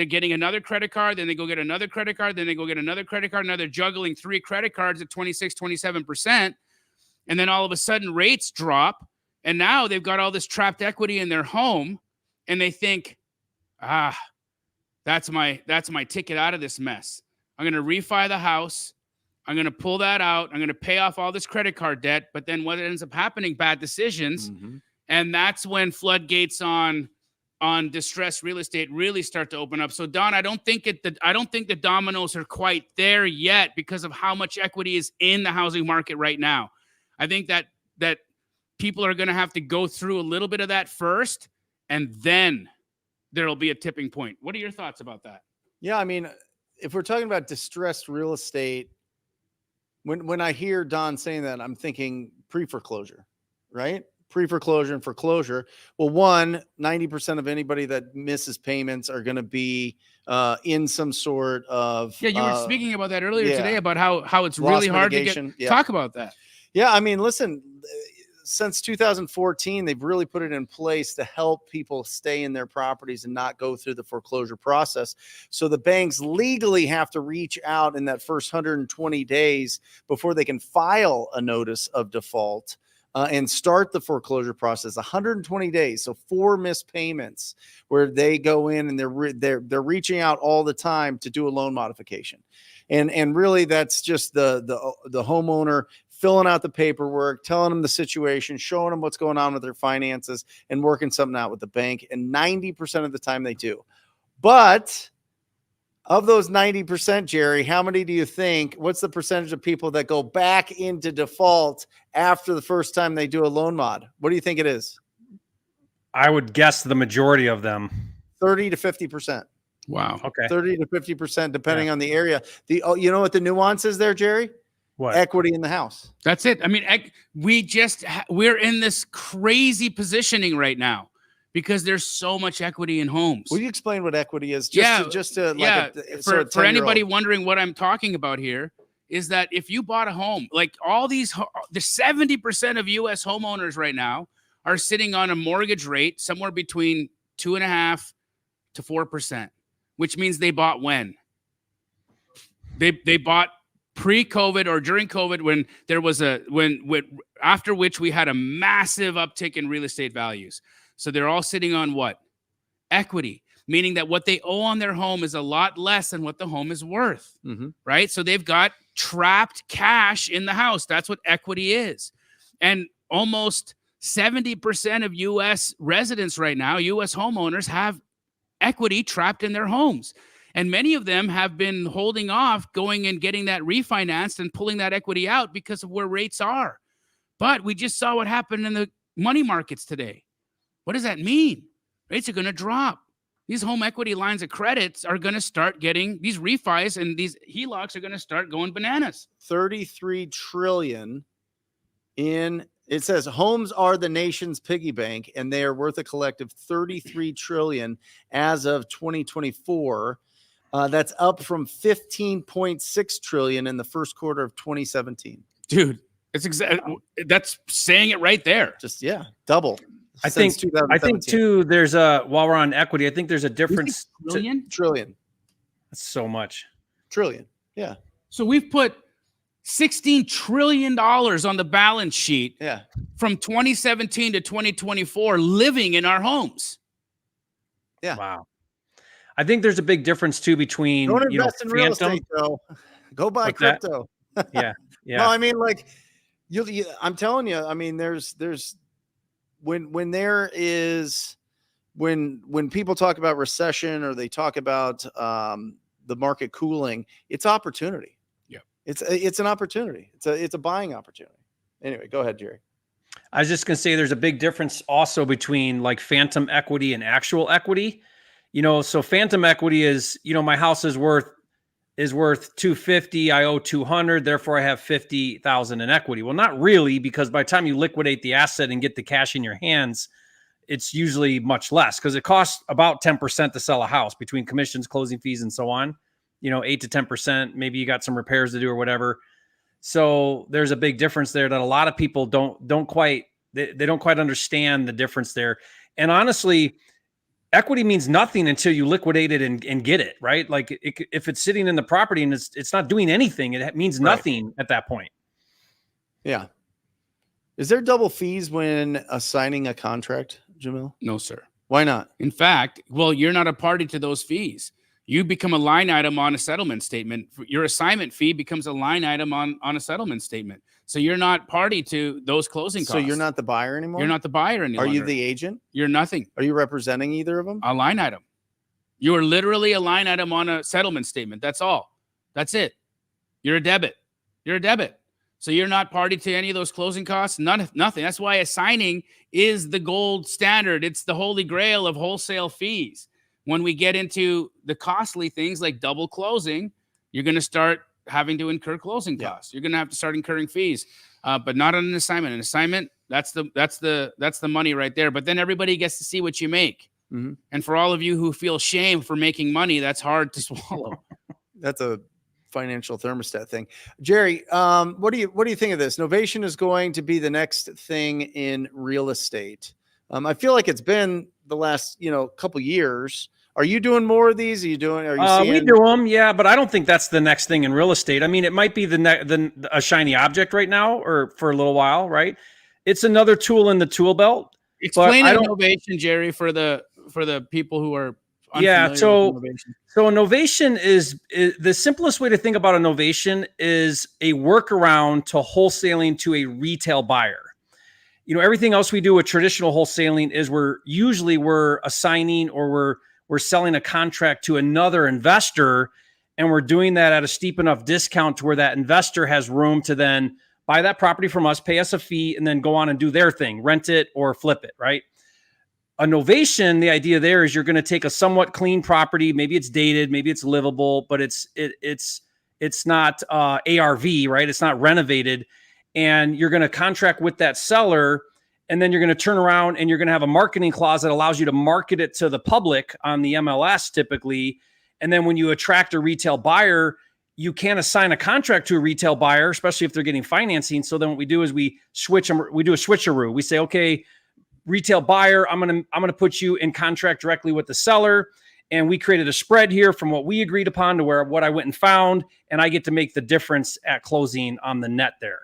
getting another credit card, then they go get another credit card, then they go get another credit card. Now they're juggling 3 credit cards at 26, 27%. And then all of a sudden rates drop, and now they've got all this trapped equity in their home, and they think, that's my ticket out of this mess. I'm going to refi the house. I'm going to pull that out. I'm going to pay off all this credit card debt. But then what ends up happening, bad decisions. And that's when floodgates on distressed real estate really start to open up. So Don, I don't think the dominoes are quite there yet because of how much equity is in the housing market right now. I think that people are going to have to go through a little bit of that first, and then there'll be a tipping point. What are your thoughts about that? Yeah, I mean, if we're talking about distressed real estate, when I hear Don saying that, I'm thinking pre-foreclosure, right? Pre-foreclosure and foreclosure. Well, 90% of anybody that misses payments are going to be in some sort of you were speaking about that earlier today about how it's really hard to get talk about that. Yeah, I mean, listen, since 2014, they've really put it in place to help people stay in their properties and not go through the foreclosure process. So the banks legally have to reach out in that first 120 days before they can file a notice of default and start the foreclosure process. 120 days, so 4 missed payments where they go in and they're reaching out all the time to do a loan modification, and really that's just the homeowner filling out the paperwork, telling them the situation, showing them what's going on with their finances, and working something out with the bank. And 90% of the time they do. But of those 90%, Jerry, how many do you think, what's the percentage of people that go back into default after the first time they do a loan mod? What do you think it is? I would guess the majority of them. 30 to 50%. Wow. Okay. 30 to 50%, depending on the area. You know what the nuance is there, Jerry? What? Equity in the house. That's it. I mean, we're in this crazy positioning right now because there's so much equity in homes. Will you explain what equity is? For anybody wondering what I'm talking about here is that if you bought a home, like the 70% of U.S. homeowners right now are sitting on a mortgage rate somewhere between 2.5% to 4%, which means they bought when? They bought pre-COVID or during COVID when there was after which we had a massive uptick in real estate values. So they're all sitting on what? Equity, meaning that what they owe on their home is a lot less than what the home is worth, right? So they've got trapped cash in the house. That's what equity is. And almost 70% of U.S. residents right now, U.S. homeowners, have equity trapped in their homes. And many of them have been holding off going and getting that refinanced and pulling that equity out because of where rates are. But we just saw what happened in the money markets today. What does that mean? Rates are going to drop. These home equity lines of credits are going to start getting, these refis and these HELOCs are going to start going bananas. 33 trillion it says homes are the nation's piggy bank, and they are worth a collective 33 trillion as of 2024. That's up from 15.6 trillion in the first quarter of 2017. Dude, that's saying it right there. Just double. I think too, there's while we're on equity, I think there's a difference. Trillion. That's so much. Trillion. Yeah. So we've put $16 trillion on the balance sheet from 2017 to 2024 living in our homes. Yeah. Wow. I think there's a big difference too between don't invest in real estate, though. Go buy crypto. Yeah. No, I mean, like I'm telling you, I mean, there's when people talk about recession or they talk about the market cooling, it's opportunity. Yeah. It's an opportunity. It's a buying opportunity. Anyway, go ahead, Jerry. I was just going to say there's a big difference also between like phantom equity and actual equity. So phantom equity is, my house is worth 250, I owe 200, therefore I have 50,000 in equity. Well, not really, because by the time you liquidate the asset and get the cash in your hands, it's usually much less because it costs about 10% to sell a house between commissions, closing fees, and so on. 8 to 10%. Maybe you got some repairs to do or whatever. So there's a big difference there that a lot of people don't quite understand the difference there. And honestly, equity means nothing until you liquidate it and get it, right? Like if it's sitting in the property and it's not doing anything, it means nothing at that point. Yeah. Is there double fees when assigning a contract, Jamil? No, sir. Why not? In fact, you're not a party to those fees. You become a line item on a settlement statement. Your assignment fee becomes a line item on a settlement statement. So you're not party to those closing costs. So you're not the buyer anymore? You're not the buyer anymore. Are you the agent? You're nothing. Are you representing either of them? A line item. You are literally a line item on a settlement statement. That's all. That's it. You're a debit. You're a debit. So you're not party to any of those closing costs. Nothing. That's why assigning is the gold standard. It's the holy grail of wholesale fees. When we get into the costly things like double closing, you're going to start having to incur closing costs. You're going to have to start incurring fees, but not on an assignment. An assignment, that's the money right there. But then everybody gets to see what you make. Mm-hmm. And for all of you who feel shame for making money, that's hard to swallow. That's a financial thermostat thing. Jerry, what do you think of this? Novation is going to be the next thing in real estate. I feel like it's been the last, couple years. Are you doing more of these? Are you seeing? We do them, yeah, but I don't think that's the next thing in real estate. I mean, it might be a shiny object right now or for a little while, right? It's another tool in the tool belt. Explain Novation, Jerry, for the people who are unfamiliar with Novation. So a Novation is the simplest way to think about a Novation is a workaround to wholesaling to a retail buyer. Everything else we do with traditional wholesaling is we're assigning or we're selling a contract to another investor, and we're doing that at a steep enough discount to where that investor has room to then buy that property from us, pay us a fee, and then go on and do their thing, rent it or flip it, right? A Novation, the idea there is you're going to take a somewhat clean property, maybe it's dated, maybe it's livable, but it's not ARV, right? It's not renovated. And you're going to contract with that seller, and then you're going to turn around and you're going to have a marketing clause that allows you to market it to the public on the MLS typically. And then when you attract a retail buyer, you can't assign a contract to a retail buyer, especially if they're getting financing. So then what we do is we switch them. We do a switcheroo. We say, okay, retail buyer, I'm going to put you in contract directly with the seller. And we created a spread here from what we agreed upon to what I went and found. And I get to make the difference at closing on the net there.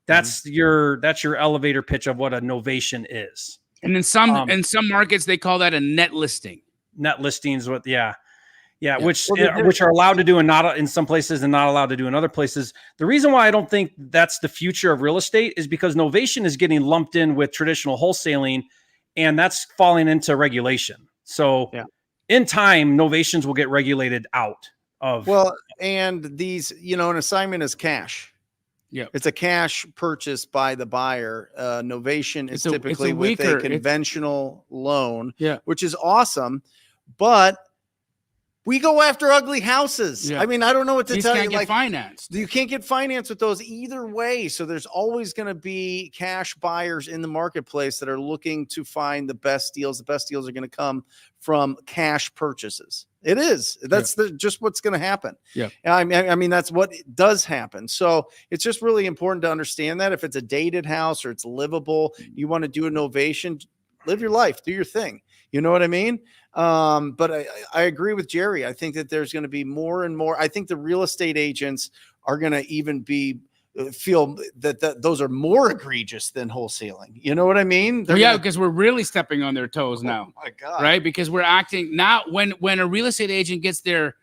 That's your elevator pitch of what a Novation is. And in some markets, they call that a net listing. Net listings, which are allowed to do and not in some places and not allowed to do in other places. The reason why I don't think that's the future of real estate is because Novation is getting lumped in with traditional wholesaling, and that's falling into regulation. So in time, Novations will get regulated out of. Well, and these, an assignment is cash. Yeah, it's a cash purchase by the buyer. Novation is typically with a conventional loan, which is awesome, but we go after ugly houses. Yeah. I mean, I don't know what to tell you. Can't get financed. You can't get financed with those either way. So there's always going to be cash buyers in the marketplace that are looking to find the best deals. The best deals are going to come from cash purchases. It is. That's just what's going to happen. Yeah. I mean, that's what does happen. So it's just really important to understand that if it's a dated house or it's livable, you want to do a Novation, live your life, do your thing. You know what I mean? But I agree with Jerry. I think that there's going to be more and more. I think the real estate agents are going to even feel that those are more egregious than wholesaling. You know what I mean? Because we're really stepping on their toes now. Oh my God. Right? Because we're acting now when a real estate agent gets their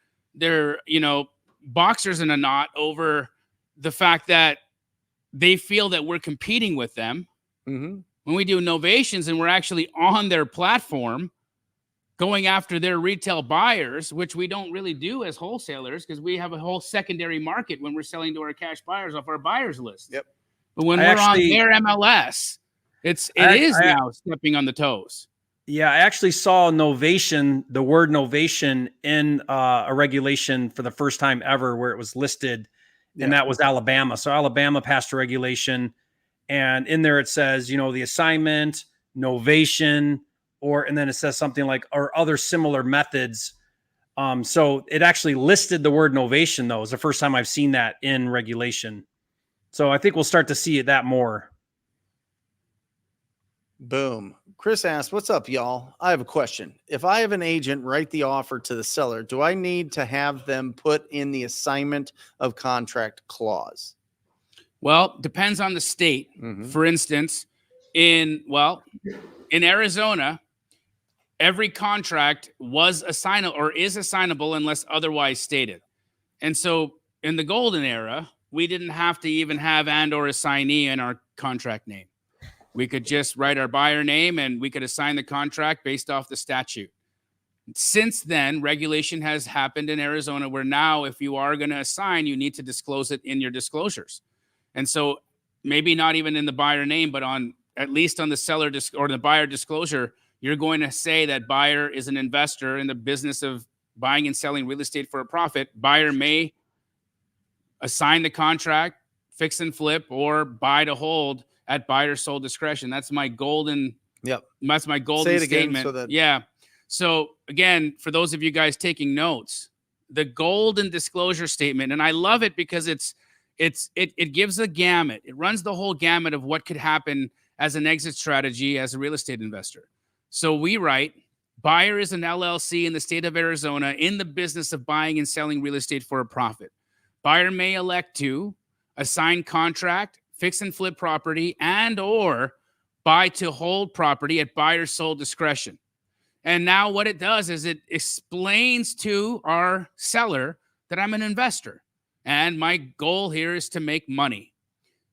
boxers in a knot over the fact that they feel that we're competing with them. Mm-hmm. When we do Novations and we're actually on their platform, going after their retail buyers, which we don't really do as wholesalers because we have a whole secondary market when we're selling to our cash buyers off our buyers list. Yep. But when we're on their MLS, it is now stepping on the toes. Yeah, I actually saw Novation, the word Novation in a regulation for the first time ever where it was listed, and that was Alabama. So Alabama passed a regulation, and in there it says, you know, the assignment, Novation, and then it says something like, or other similar methods. So it actually listed the word Novation, though. It's the first time I've seen that in regulation. So I think we'll start to see that more. Boom. Chris asked, what's up, y'all? I have a question. If I have an agent write the offer to the seller, do I need to have them put in the assignment of contract clause? Well, depends on the state. For instance, in Arizona, every contract was assignable or is assignable unless otherwise stated. And so in the golden era, we didn't have to even have and or assignee in our contract name. We could just write our buyer name and we could assign the contract based off the statute. Since then, regulation has happened in Arizona where now if you are going to assign, you need to disclose it in your disclosures. And so maybe not even in the buyer name, but at least on the seller or the buyer disclosure, you're going to say that buyer is an investor in the business of buying and selling real estate for a profit. Buyer may assign the contract, fix and flip, or buy to hold at buyer's sole discretion. That's my golden. Yep. That's my golden statement. So again, for those of you guys taking notes, the golden disclosure statement, and I love it because it gives a gamut. It runs the whole gamut of what could happen as an exit strategy as a real estate investor. So we write, buyer is an LLC in the state of Arizona in the business of buying and selling real estate for a profit. Buyer may elect to assign contract, fix and flip property, and or buy to hold property at buyer's sole discretion. And now what it does is it explains to our seller that I'm an investor and my goal here is to make money.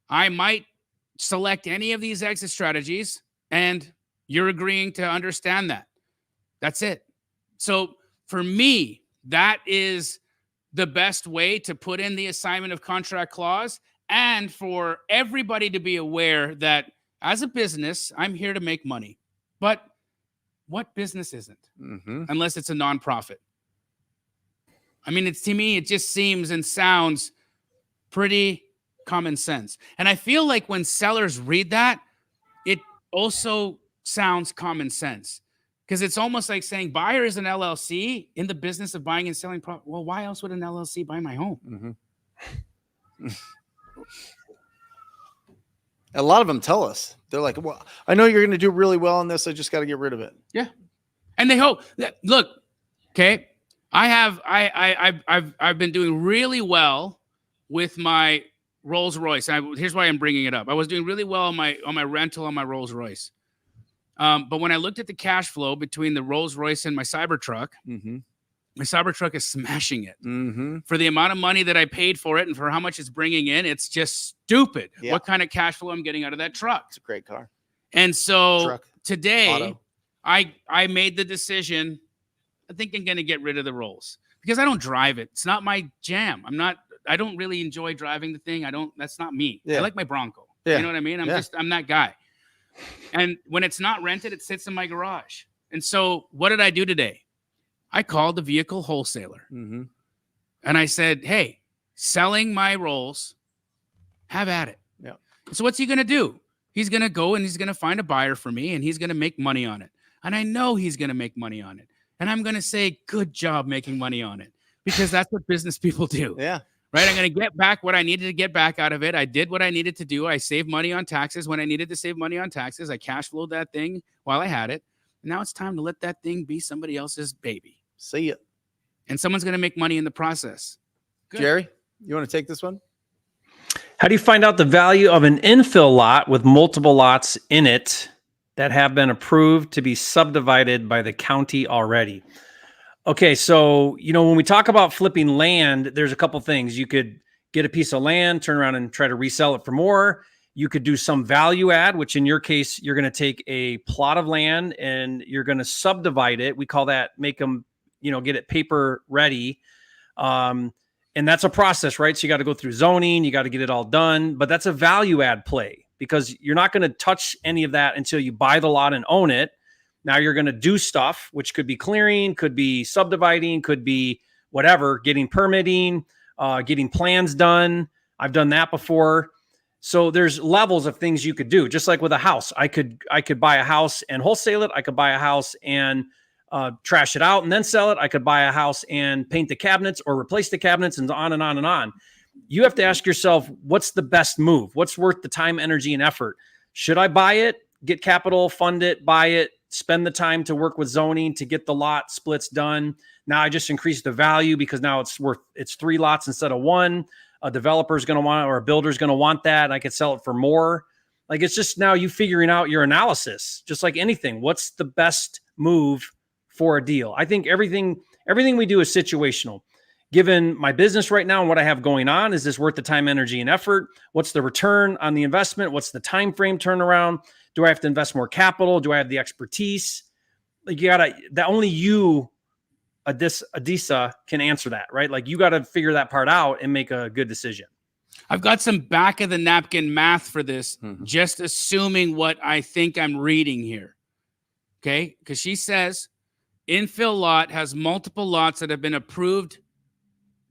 I might select any of these exit strategies and you're agreeing to understand that. That's it. So for me, that is the best way to put in the assignment of contract clause and for everybody to be aware that as a business, I'm here to make money. But what business isn't? Unless it's a nonprofit. I mean, to me, it just seems and sounds pretty common sense. And I feel like when sellers read that, it also sounds common sense. Because it's almost like saying buyer is an LLC in the business of buying and selling property. Well, why else would an LLC buy my home? A lot of them tell us. They're like, well, I know you're going to do really well on this. I just got to get rid of it. Yeah. And they hope that, look, okay, I've been doing really well with my RollsRoyce. Here's why I'm bringing it up. I was doing really well on my rental on my RollsRoyce. But when I looked at the cash flow between the RollsRoyce and my Cybertruck, my Cybertruck is smashing it. For the amount of money that I paid for it and for how much it's bringing in, it's just stupid. What kind of cash flow I'm getting out of that truck. It's a great car. And so today I made the decision. I think I'm going to get rid of the Rolls because I don't drive it. It's not my jam. I don't really enjoy driving the thing. That's not me. I like my Bronco. You know what I mean? I'm that guy. And when it's not rented, it sits in my garage. And so what did I do today? I called the vehicle wholesaler and I said, hey, selling my Rolls, have at it. So what's he going to do? He's going to go and he's going to find a buyer for me and he's going to make money on it. And I know he's going to make money on it. And I'm going to say, good job making money on it because that's what business people do. Right? I'm going to get back what I needed to get back out of it. I did what I needed to do. I saved money on taxes when I needed to save money on taxes. I cash flowed that thing while I had it. And now it's time to let that thing be somebody else's baby. See it. And someone's going to make money in the process. Good. Jerry, you want to take this one? How do you find out the value of an infill lot with multiple lots in it that have been approved to be subdivided by the county already? Okay, so, when we talk about flipping land, there's a couple things. You could get a piece of land, turn around and try to resell it for more. You could do some value add, which in your case, you're going to take a plot of land and you're going to subdivide it. We call that make them, get it paper ready. And that's a process, right? So you got to go through zoning, you got to get it all done, but that's a value add play because you're not going to touch any of that until you buy the lot and own it. Now you're going to do stuff, which could be clearing, could be subdividing, could be whatever, getting permitting, getting plans done. I've done that before. So there's levels of things you could do, just like with a house. I could buy a house and wholesale it. I could buy a house and trash it out and then sell it. I could buy a house and paint the cabinets or replace the cabinets and on and on and on. You have to ask yourself, what's the best move? What's worth the time, energy, and effort? Should I buy it, get capital, fund it, buy it, spend the time to work with zoning to get the lot splits done? Now I just increased the value because now it's 3 lots instead of 1. A developer is going to want it or a builder is going to want that. And I could sell it for more. Like, it's just now you figuring out your analysis, just like anything. What's the best move for a deal? I think everything we do is situational. Given my business right now and what I have going on, is this worth the time, energy, and effort? What's the return on the investment? What's the time frame turnaround? Do I have to invest more capital? Do I have the expertise? Like, only you, Adisa, can answer that, right? Like, you got to figure that part out and make a good decision. I've got some back of the napkin math for this, just assuming what I think I'm reading here. Okay. Because she says infill lot has multiple lots that have been approved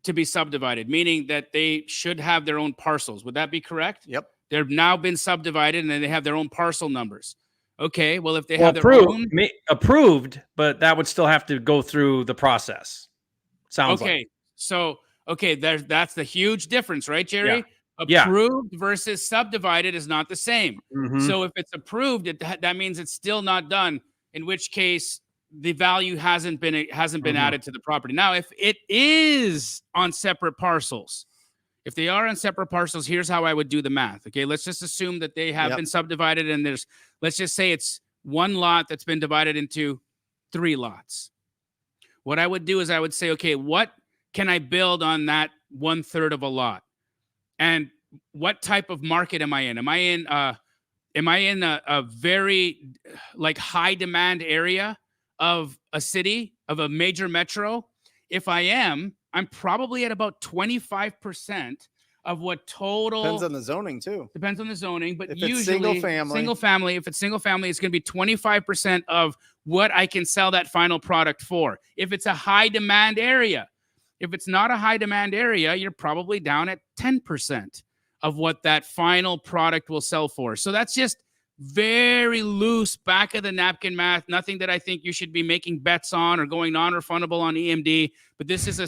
to be subdivided, meaning that they should have their own parcels. Would that be correct? Yep. They've now been subdivided and then they have their own parcel numbers. Okay, well, if they have their own... Approved, but that would still have to go through the process. Sounds like. That's the huge difference, right, Jerry? Yeah. Approved versus subdivided is not the same. So if it's approved, that means it's still not done, in which case the value hasn't been added to the property. Now, if it is on separate parcels, if they are on separate parcels, here's how I would do the math. Okay, let's just assume that they have been subdivided and let's just say it's 1 lot that's been divided into 3 lots. What I would do is I would say, okay, what can I build on that 1/3 of a lot? And what type of market am I in? Am I in a very like high demand area of a city, of a major metro? If I am, I'm probably at about 25% of what total... Depends on the zoning too. Depends on the zoning, but if usually it's single family, if it's single family, it's going to be 25% of what I can sell that final product for. If it's a high demand area, if it's not a high demand area, you're probably down at 10% of what that final product will sell for. So that's just very loose back of the napkin math. Nothing that I think you should be making bets on or going non-refundable on EMD. But this is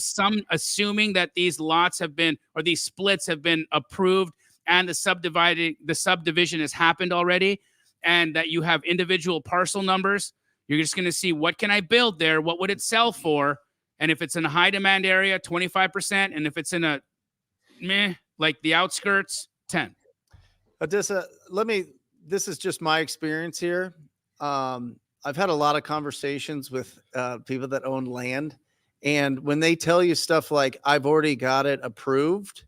assuming that these lots have been, or these splits have been approved and the subdivision has happened already, and that you have individual parcel numbers. You're just going to see, what can I build there? What would it sell for? And if it's in a high demand area, 25%. And if it's in a like the outskirts, 10. Adisa, this is just my experience here. I've had a lot of conversations with people that own land. And when they tell you stuff like, I've already got it approved,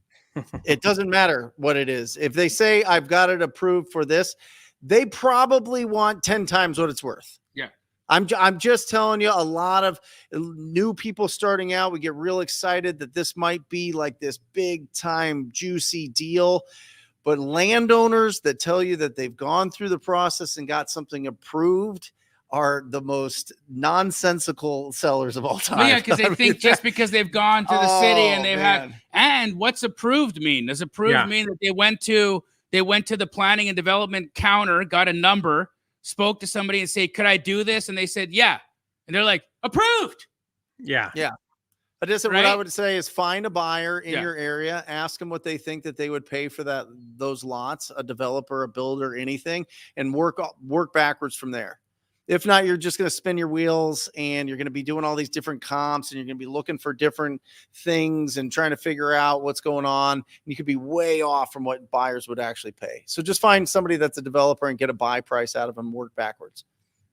it doesn't matter what it is. If they say I've got it approved for this, they probably want 10 times what it's worth. Yeah. I'm just telling you, a lot of new people starting out, we get real excited that this might be like this big time juicy deal. But landowners that tell you that they've gone through the process and got something approved are the most nonsensical sellers of all time. Well, yeah, because they think just because they've gone to the city and they've had, and what's approved mean? Does approved mean that they went to the planning and development counter, got a number, spoke to somebody and say, could I do this? And they said, yeah. And they're like, approved. Yeah. Yeah. What I would say is find a buyer in your area, ask them what they think that they would pay for those lots, a developer, a builder, anything, and work backwards from there. If not, you're just going to spin your wheels and you're going to be doing all these different comps and you're going to be looking for different things and trying to figure out what's going on. And you could be way off from what buyers would actually pay. So just find somebody that's a developer and get a buy price out of them, work backwards.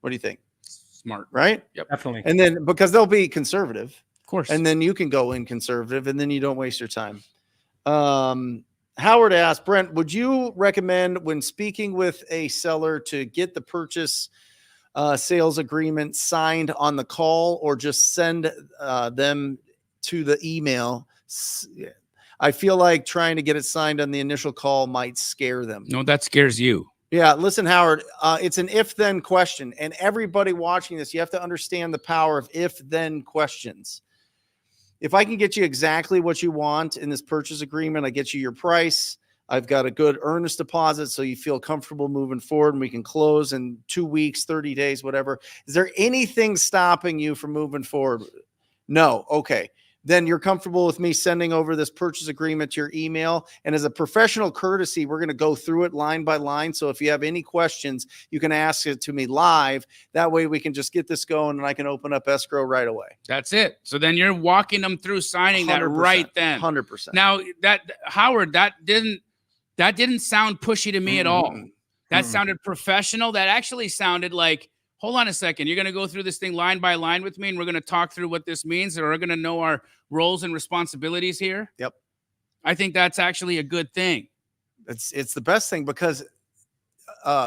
What do you think? Smart. Right? Yep. Definitely. And then because they'll be conservative. Of course. And then you can go in conservative and then you don't waste your time. Howard asked, Brent, would you recommend when speaking with a seller to get the purchase sales agreement signed on the call, or just send them to the email? I feel like trying to get it signed on the initial call might scare them. No, that scares you. Yeah, listen, Howard, it's an if-then question, and everybody watching this, you have to understand the power of if-then questions. If I can get you exactly what you want in this purchase agreement, I get you your price. I've got a good earnest deposit, so you feel comfortable moving forward, and we can close in 2 weeks, 30 days, whatever. Is there anything stopping you from moving forward? No. Okay. Then you're comfortable with me sending over this purchase agreement to your email. And as a professional courtesy, we're going to go through it line by line. So if you have any questions, you can ask it to me live. That way we can just get this going, and I can open up escrow right away. That's it. So then you're walking them through signing that right then. 100%. Now Howard, that didn't sound pushy to me at all. That sounded professional. That actually sounded like, hold on a second, you're going to go through this thing line by line with me, and we're going to talk through what this means, and we're going to know our roles and responsibilities here. Yep. I think that's actually a good thing. It's the best thing, because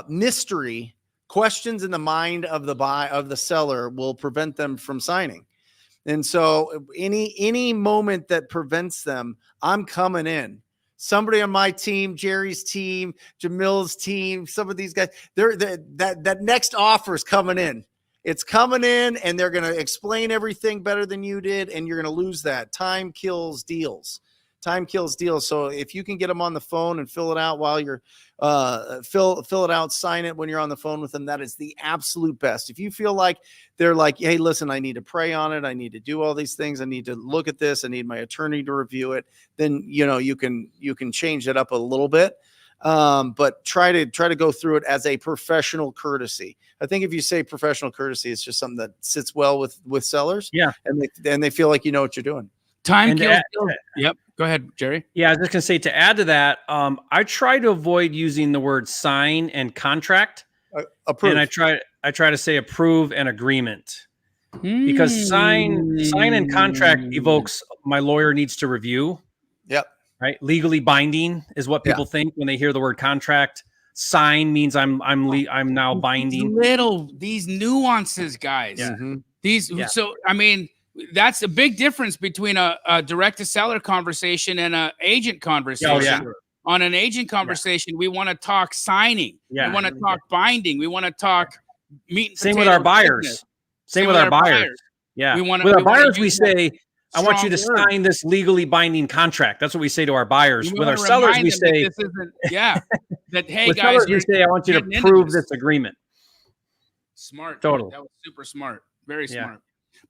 mystery, questions in the mind of the seller will prevent them from signing. And so any moment that prevents them, I'm coming in. Somebody on my team, Jerry's team, Jamil's team, some of these guys, that next offer is coming in. It's coming in, and they're going to explain everything better than you did, and you're going to lose that. Time kills deals. Time kills deals. So if you can get them on the phone and fill it out while you're fill it out, sign it when you're on the phone with them, that is the absolute best. If you feel like they're like, hey, listen, I need to pray on it, I need to do all these things, I need to look at this, I need my attorney to review it, then you can change it up a little bit. But try to go through it as a professional courtesy. I think if you say professional courtesy, it's just something that sits well with sellers. Yeah. And they feel like you know what you're doing. Time kills. Yep. Go ahead, Jerry. Yeah, I was just gonna say, to add to that, I try to avoid using the word sign and contract. Approve. And I try to say approve and agreement, because sign and contract evokes my lawyer needs to review. Yep. Right. Legally binding is what people think when they hear the word contract. Sign means I'm now binding. These nuances, guys. Yeah. So I mean, that's a big difference between a direct to seller conversation and an agent conversation. Oh, yeah. On an agent conversation, we want to talk signing. Yeah. We want to talk binding. We want to talk meat and Same with our buyers. business. Same with our buyers. Yeah. With our buyers, we say, I want you to sign this legally binding contract. That's what we say to our buyers. With our sellers, we say, this isn't, that, hey, with guys, sellers, we say, I want you to approve this agreement. Smart. Totally. That was super smart. Very smart.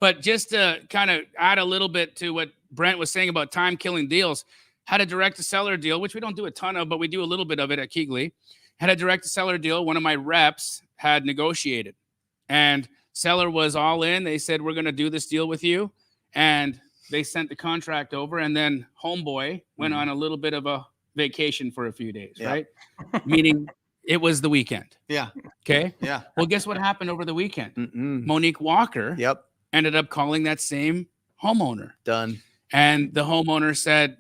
But just to kind of add a little bit to what Brent was saying about time killing deals, had a direct to seller deal, which we don't do a ton of, but we do a little bit of it at Keegley. Had a direct to seller deal. One of my reps had negotiated, and seller was all in. They said, we're going to do this deal with you. And they sent the contract over, and then homeboy went on a little bit of a vacation for a few days, right? Meaning it was the weekend. Yeah. Okay. Yeah. Well, guess what happened over the weekend? Monique Walker ended up calling that same homeowner. Done. And the homeowner said,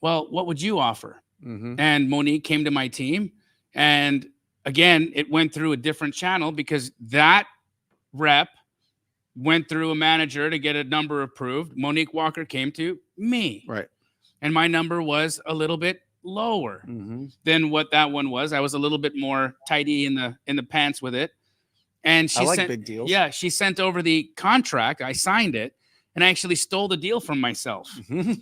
well, what would you offer? And Monique came to my team. And again, it went through a different channel, because that rep went through a manager to get a number approved. Monique Walker came to me. Right. And my number was a little bit lower than what that one was. I was a little bit more tidy in the pants with it. And she sent big deals. Yeah, she sent over the contract. I signed it, and I actually stole the deal from myself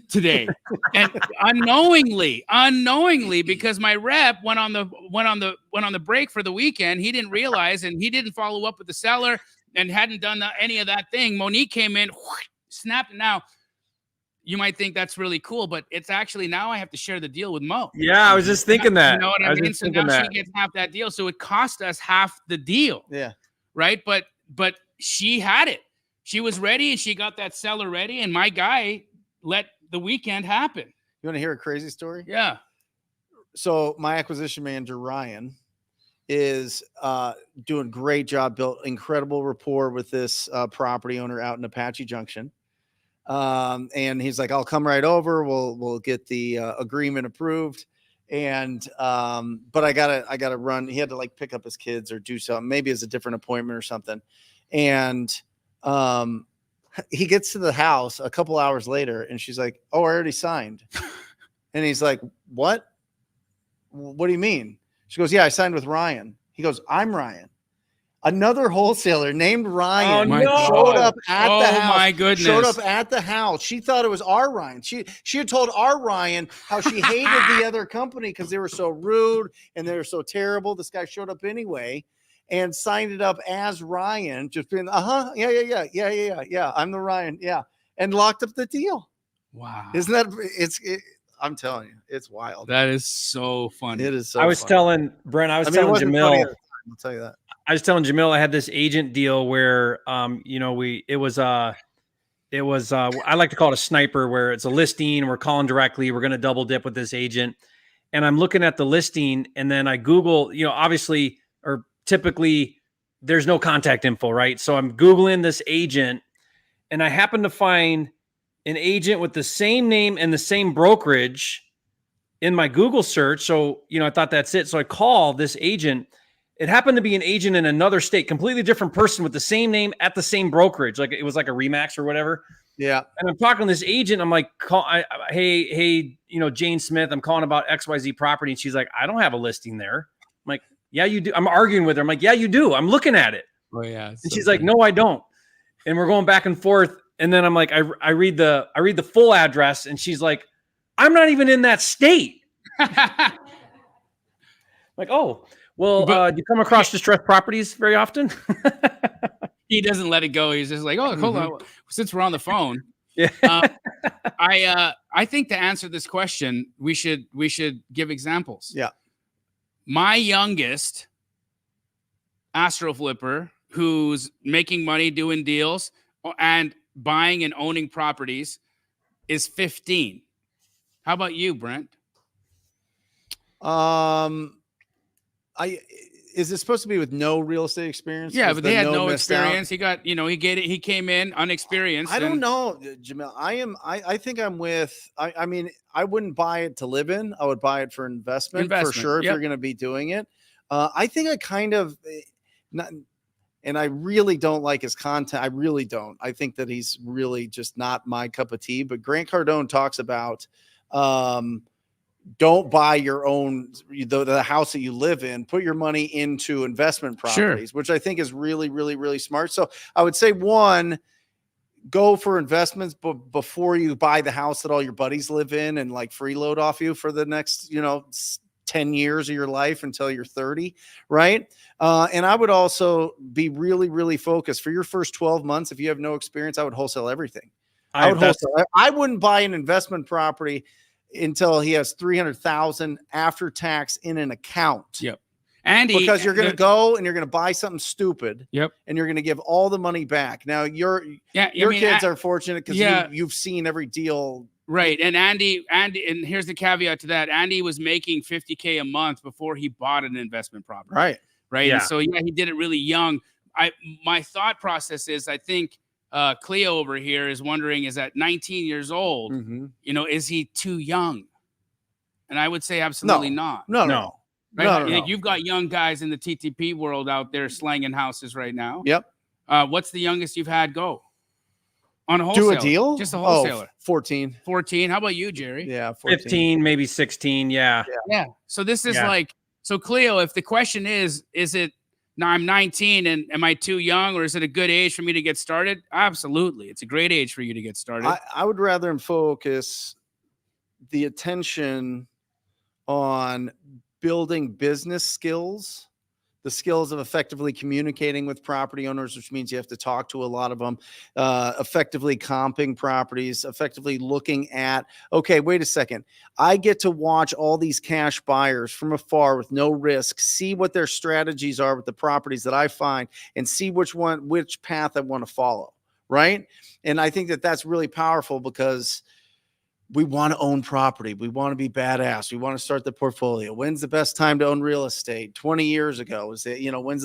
today. And unknowingly, because my rep went on the break for the weekend. He didn't realize, and he didn't follow up with the seller, and hadn't done any of that thing. Monique came in, snapped it. Now, you might think that's really cool, but it's actually, now I have to share the deal with Mo. Yeah, I was just thinking that. You know what I mean? So now she gets half that deal. So it cost us half the deal. Yeah. Right. But she had it. She was ready, and she got that seller ready. And my guy let the weekend happen. You want to hear a crazy story? Yeah. So my acquisition manager, Ryan, is doing a great job, built incredible rapport with this property owner out in Apache Junction. And he's like, I'll come right over. We'll get the agreement approved. And but I gotta run. He had to like pick up his kids or do something. Maybe it's a different appointment or something. And he gets to the house a couple hours later, and she's like, "Oh, I already signed." And he's like, "What? What do you mean?" She goes, "Yeah, I signed with Ryan." He goes, "I'm Ryan." Another wholesaler named Ryan showed up at the house. My goodness. Showed up at the house. She thought it was our Ryan. She had told our Ryan how she hated the other company because they were so rude and they were so terrible. This guy showed up anyway and signed it up as Ryan, just being, yeah, I'm the Ryan, yeah, and locked up the deal. Wow. Isn't that I'm telling you, it's wild. That is so funny. It is so I was funny. telling Brent, I was telling Jamil, I'll tell you that. I was telling Jamil I had this agent deal where it was I like to call it a sniper, where it's a listing, we're calling directly, we're going to double dip with this agent. And I'm looking at the listing, and then I Google, obviously, or typically there's no contact info, right? So I'm Googling this agent, and I happen to find an agent with the same name and the same brokerage in my Google search. So, I thought that's it. So I call this agent. It happened to be an agent in another state, completely different person with the same name at the same brokerage. Like it was like a Remax or whatever. Yeah. And I'm talking to this agent. I'm like, hey, Jane Smith, I'm calling about XYZ property. And she's like, I don't have a listing there. I'm like, yeah, you do. I'm arguing with her. I'm like, yeah, you do. I'm looking at it. Oh yeah. And she's like, no, I don't. And we're going back and forth. And then I'm like, I read the full address, and she's like, I'm not even in that state. Like, oh, well, do you come across distressed properties very often? He doesn't let it go. He's just like, oh, hold on. Since we're on the phone. Yeah. I think to answer this question, we should give examples. Yeah. My youngest Astro Flipper, who's making money doing deals and buying and owning properties, is 15. How about you, Brent? Is it supposed to be with no real estate experience? Yeah, but they had no experience. He got, he came in unexperienced. I don't know, Jamil. I think I'm with, I mean, I wouldn't buy it to live in. I would buy it for investment for sure. If you're going to be doing it. I think I kind of not, and I really don't like his content. I really don't. I think that he's really just not my cup of tea, but Grant Cardone talks about, don't buy your own, the house that you live in, put your money into investment properties, which I think is really, really, really smart. So I would say, one, go for investments, but before you buy the house that all your buddies live in and like freeload off you for the next, 10 years of your life until you're 30. Right. And I would also be really, really focused for your first 12 months. If you have no experience, I would wholesale everything. I wouldn't buy an investment property until he has 300,000 after tax in an account. Yep. Andy, because you're going to go and you're going to buy something stupid. Yep. And you're going to give all the money back. Now your kids are fortunate because you've seen every deal. Right. And Andy, and here's the caveat to that. Andy was making $50K a month before he bought an investment property. Right. Right. Yeah. And so, he did it really young. My thought process is, I think, Cleo over here is wondering, is at 19 years old, is he too young? And I would say absolutely not. No. Right? No. You've got young guys in the TTP world out there slanging houses right now. Yep. What's the youngest you've had go on a wholesaler? Do a deal? Just a wholesaler. 14. 14. How about you, Jerry? Yeah. 14. 15, maybe 16. Yeah. So this is so Cleo, if the question is it, now I'm 19 and am I too young, or is it a good age for me to get started? Absolutely. It's a great age for you to get started. I would rather focus the attention on building business skills, the skills of effectively communicating with property owners, which means you have to talk to a lot of them, effectively comping properties, effectively looking at, okay, wait a second. I get to watch all these cash buyers from afar with no risk, see what their strategies are with the properties that I find, and see which path I want to follow. Right. And I think that that's really powerful because we want to own property. We want to be badass. We want to start the portfolio. When's the best time to own real estate? 20 years ago. Is it, when's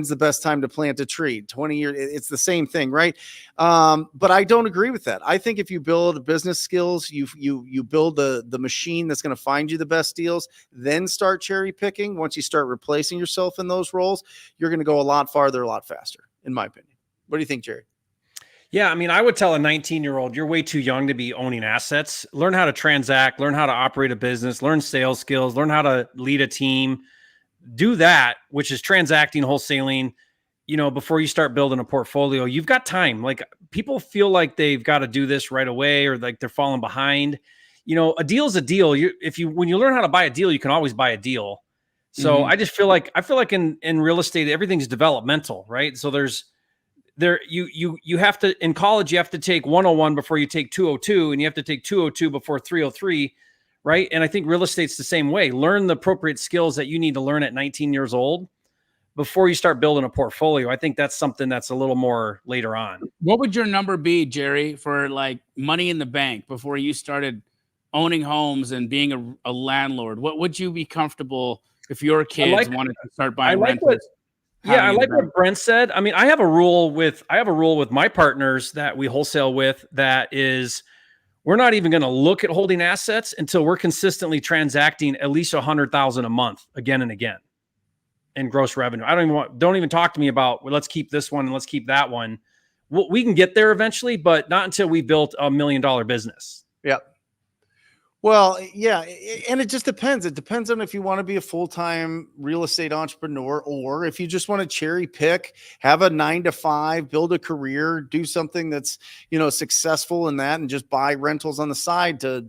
the best time to plant a tree? 20 years. It's the same thing, right? But I don't agree with that. I think if you build business skills, you build the machine that's going to find you the best deals, then start cherry picking. Once you start replacing yourself in those roles, you're going to go a lot farther, a lot faster, in my opinion. What do you think, Jerry? Yeah, I mean, I would tell a 19-year-old, you're way too young to be owning assets. Learn how to transact, learn how to operate a business, learn sales skills, learn how to lead a team. Do that, which is transacting, wholesaling, before you start building a portfolio. You've got time. Like, people feel like they've got to do this right away, or like they're falling behind. A deal's a deal. When you learn how to buy a deal, you can always buy a deal. So I just feel like in real estate, everything's developmental, right? So you have to, in college, you have to take 101 before you take 202, and you have to take 202 before 303, right? And I think real estate's the same way. Learn the appropriate skills that you need to learn at 19 years old before you start building a portfolio. I think that's something that's a little more later on. What would your number be, Jerry, for like money in the bank before you started owning homes and being a landlord? What would you be comfortable if your kids wanted to start buying rentals? I like what Brent said. I mean, I have a rule with my partners that we wholesale with, that is, we're not even going to look at holding assets until we're consistently transacting at least 100,000 a month again and again in gross revenue. Don't even talk to me about, well, let's keep this one and let's keep that one. We can get there eventually, but not until we built $1 million business. Yep. Well, yeah, and it just depends. It depends on if you want to be a full-time real estate entrepreneur, or if you just want to cherry pick, have a 9 to 5, build a career, do something that's, successful in that, and just buy rentals on the side to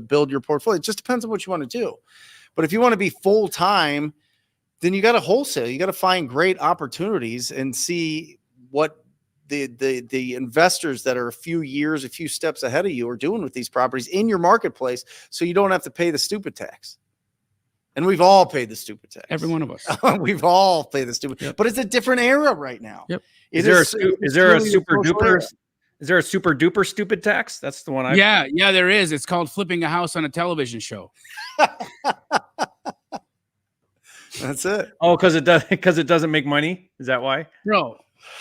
build your portfolio. It just depends on what you want to do. But if you want to be full-time, then you got to wholesale. You got to find great opportunities and see what the investors that are a few steps ahead of you are doing with these properties in your marketplace, so you don't have to pay the stupid tax. And we've all paid the stupid tax. Every one of us. We've all paid the stupid, but it's a different era right now. Yep. Is there a super duper stupid tax? That's the one. Yeah, there is. It's called flipping a house on a television show. That's it. Oh, because it doesn't make money. Is that why? No.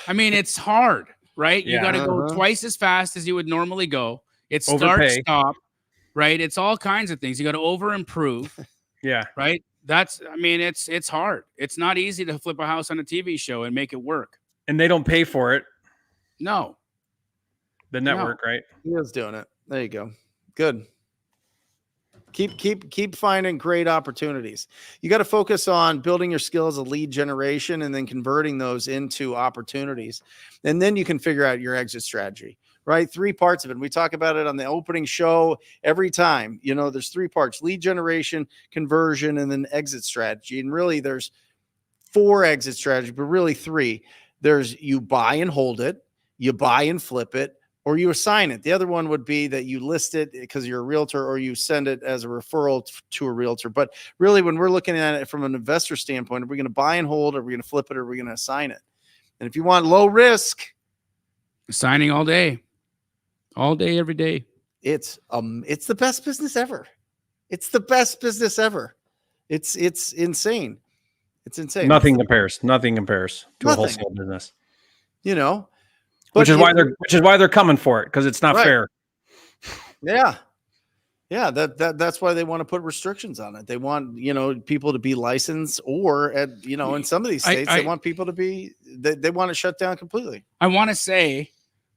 I mean, it's hard, right? Yeah. You got to go twice as fast as you would normally go. It's Overpay. stop, right? It's all kinds of things. You got to over improve. Yeah. Right. It's hard. It's not easy to flip a house on a TV show and make it work. And they don't pay for it. No. The network, right? He is doing it. There you go. Good. Keep finding great opportunities. You got to focus on building your skills of lead generation and then converting those into opportunities. And then you can figure out your exit strategy, right? 3 parts of it. We talk about it on the opening show every time. There's 3 parts: lead generation, conversion, and then exit strategy. And really there's 4 exit strategies, but really 3. There's you buy and hold it, you buy and flip it, or you assign it. The other one would be that you list it because you're a realtor, or you send it as a referral to a realtor. But really, when we're looking at it from an investor standpoint, are we going to buy and hold, or are we going to flip it, or are we going to assign it? And if you want low risk, assigning all day, every day. It's the best business ever. It's the best business ever. It's insane. It's insane. Nothing compares to a wholesale business. Which is why they're coming for it, because it's not fair. Yeah. That's why they want to put restrictions on it. They want people to be licensed, or in some of these states they want people to be. They want to shut down completely. I want to say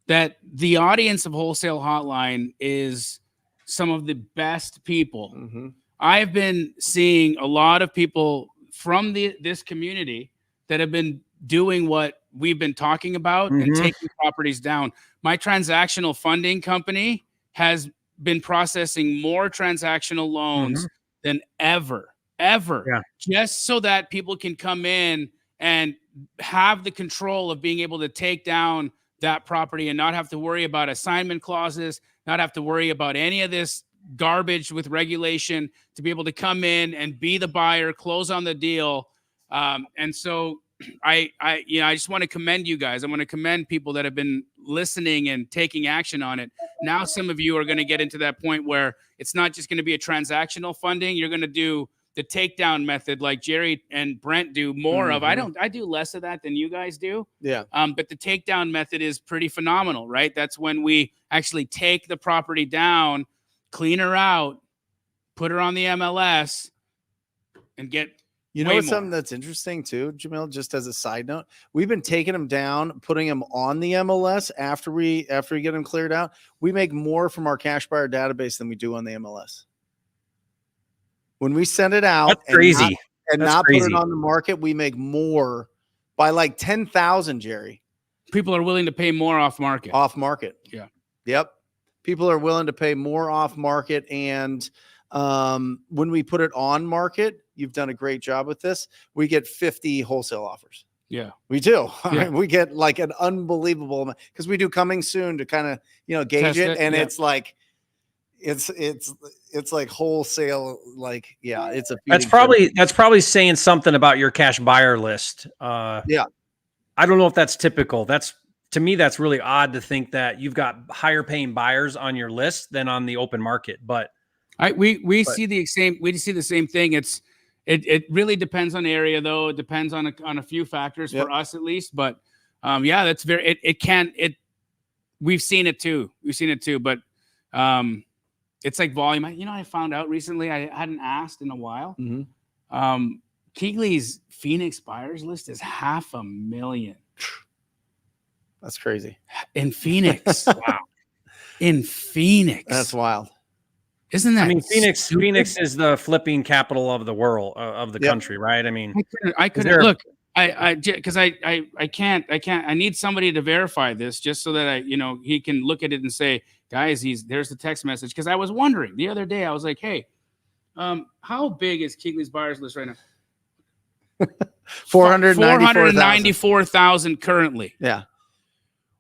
that the audience of Wholesale Hotline is some of the best people. Mm-hmm. I've been seeing a lot of people from this community that have been doing what we've been talking about, and taking properties down. My transactional funding company has been processing more transactional loans than ever, just so that people can come in and have the control of being able to take down that property and not have to worry about assignment clauses, not have to worry about any of this garbage with regulation, to be able to come in and be the buyer, close on the deal. And so I just want to commend you guys. I want to commend people that have been listening and taking action on it. Now, some of you are going to get into that point where it's not just going to be a transactional funding. You're going to do the takedown method like Jerry and Brent do more of. I do less of that than you guys do. Yeah. But the takedown method is pretty phenomenal, right? That's when we actually take the property down, clean her out, put her on the MLS, and get what's something that's interesting too, Jamil, just as a side note, we've been taking them down, putting them on the MLS after we get them cleared out. We make more from our cash buyer database than we do on the MLS. When we send it out, That's crazy. Put it on the market, we make more by like 10,000, Jerry. People are willing to pay more off market. Off market. Yeah. Yep. People are willing to pay more off market. And when we put it on market, you've done a great job with this. We get 50 wholesale offers. Yeah, we do. Yeah. I mean, we get like an unbelievable amount because we do coming soon to kind of, gauge Test it. it, And yeah. it's like, it's like wholesale. Like, yeah, it's a, That's probably saying something about your cash buyer list. Yeah. I don't know if that's typical. To me, that's really odd to think that you've got higher paying buyers on your list than on the open market. But we see the same thing. It really depends on the area, though. It depends on a few factors for us at least. But that's we've seen it too. But it's like volume. I found out recently, I hadn't asked in a while. Mm-hmm. Keegley's Phoenix buyers list is 500,000. That's crazy. In Phoenix. Wow. In Phoenix. That's wild. Isn't that? I mean, Phoenix is the flipping capital of the world, of the country, right? I mean, I couldn't look. Because I can't. I need somebody to verify this just so that he can look at it and say, guys, there's the text message. Because I was wondering the other day, I was like, hey, how big is Keegley's buyers list right now? 494,000 currently. Yeah.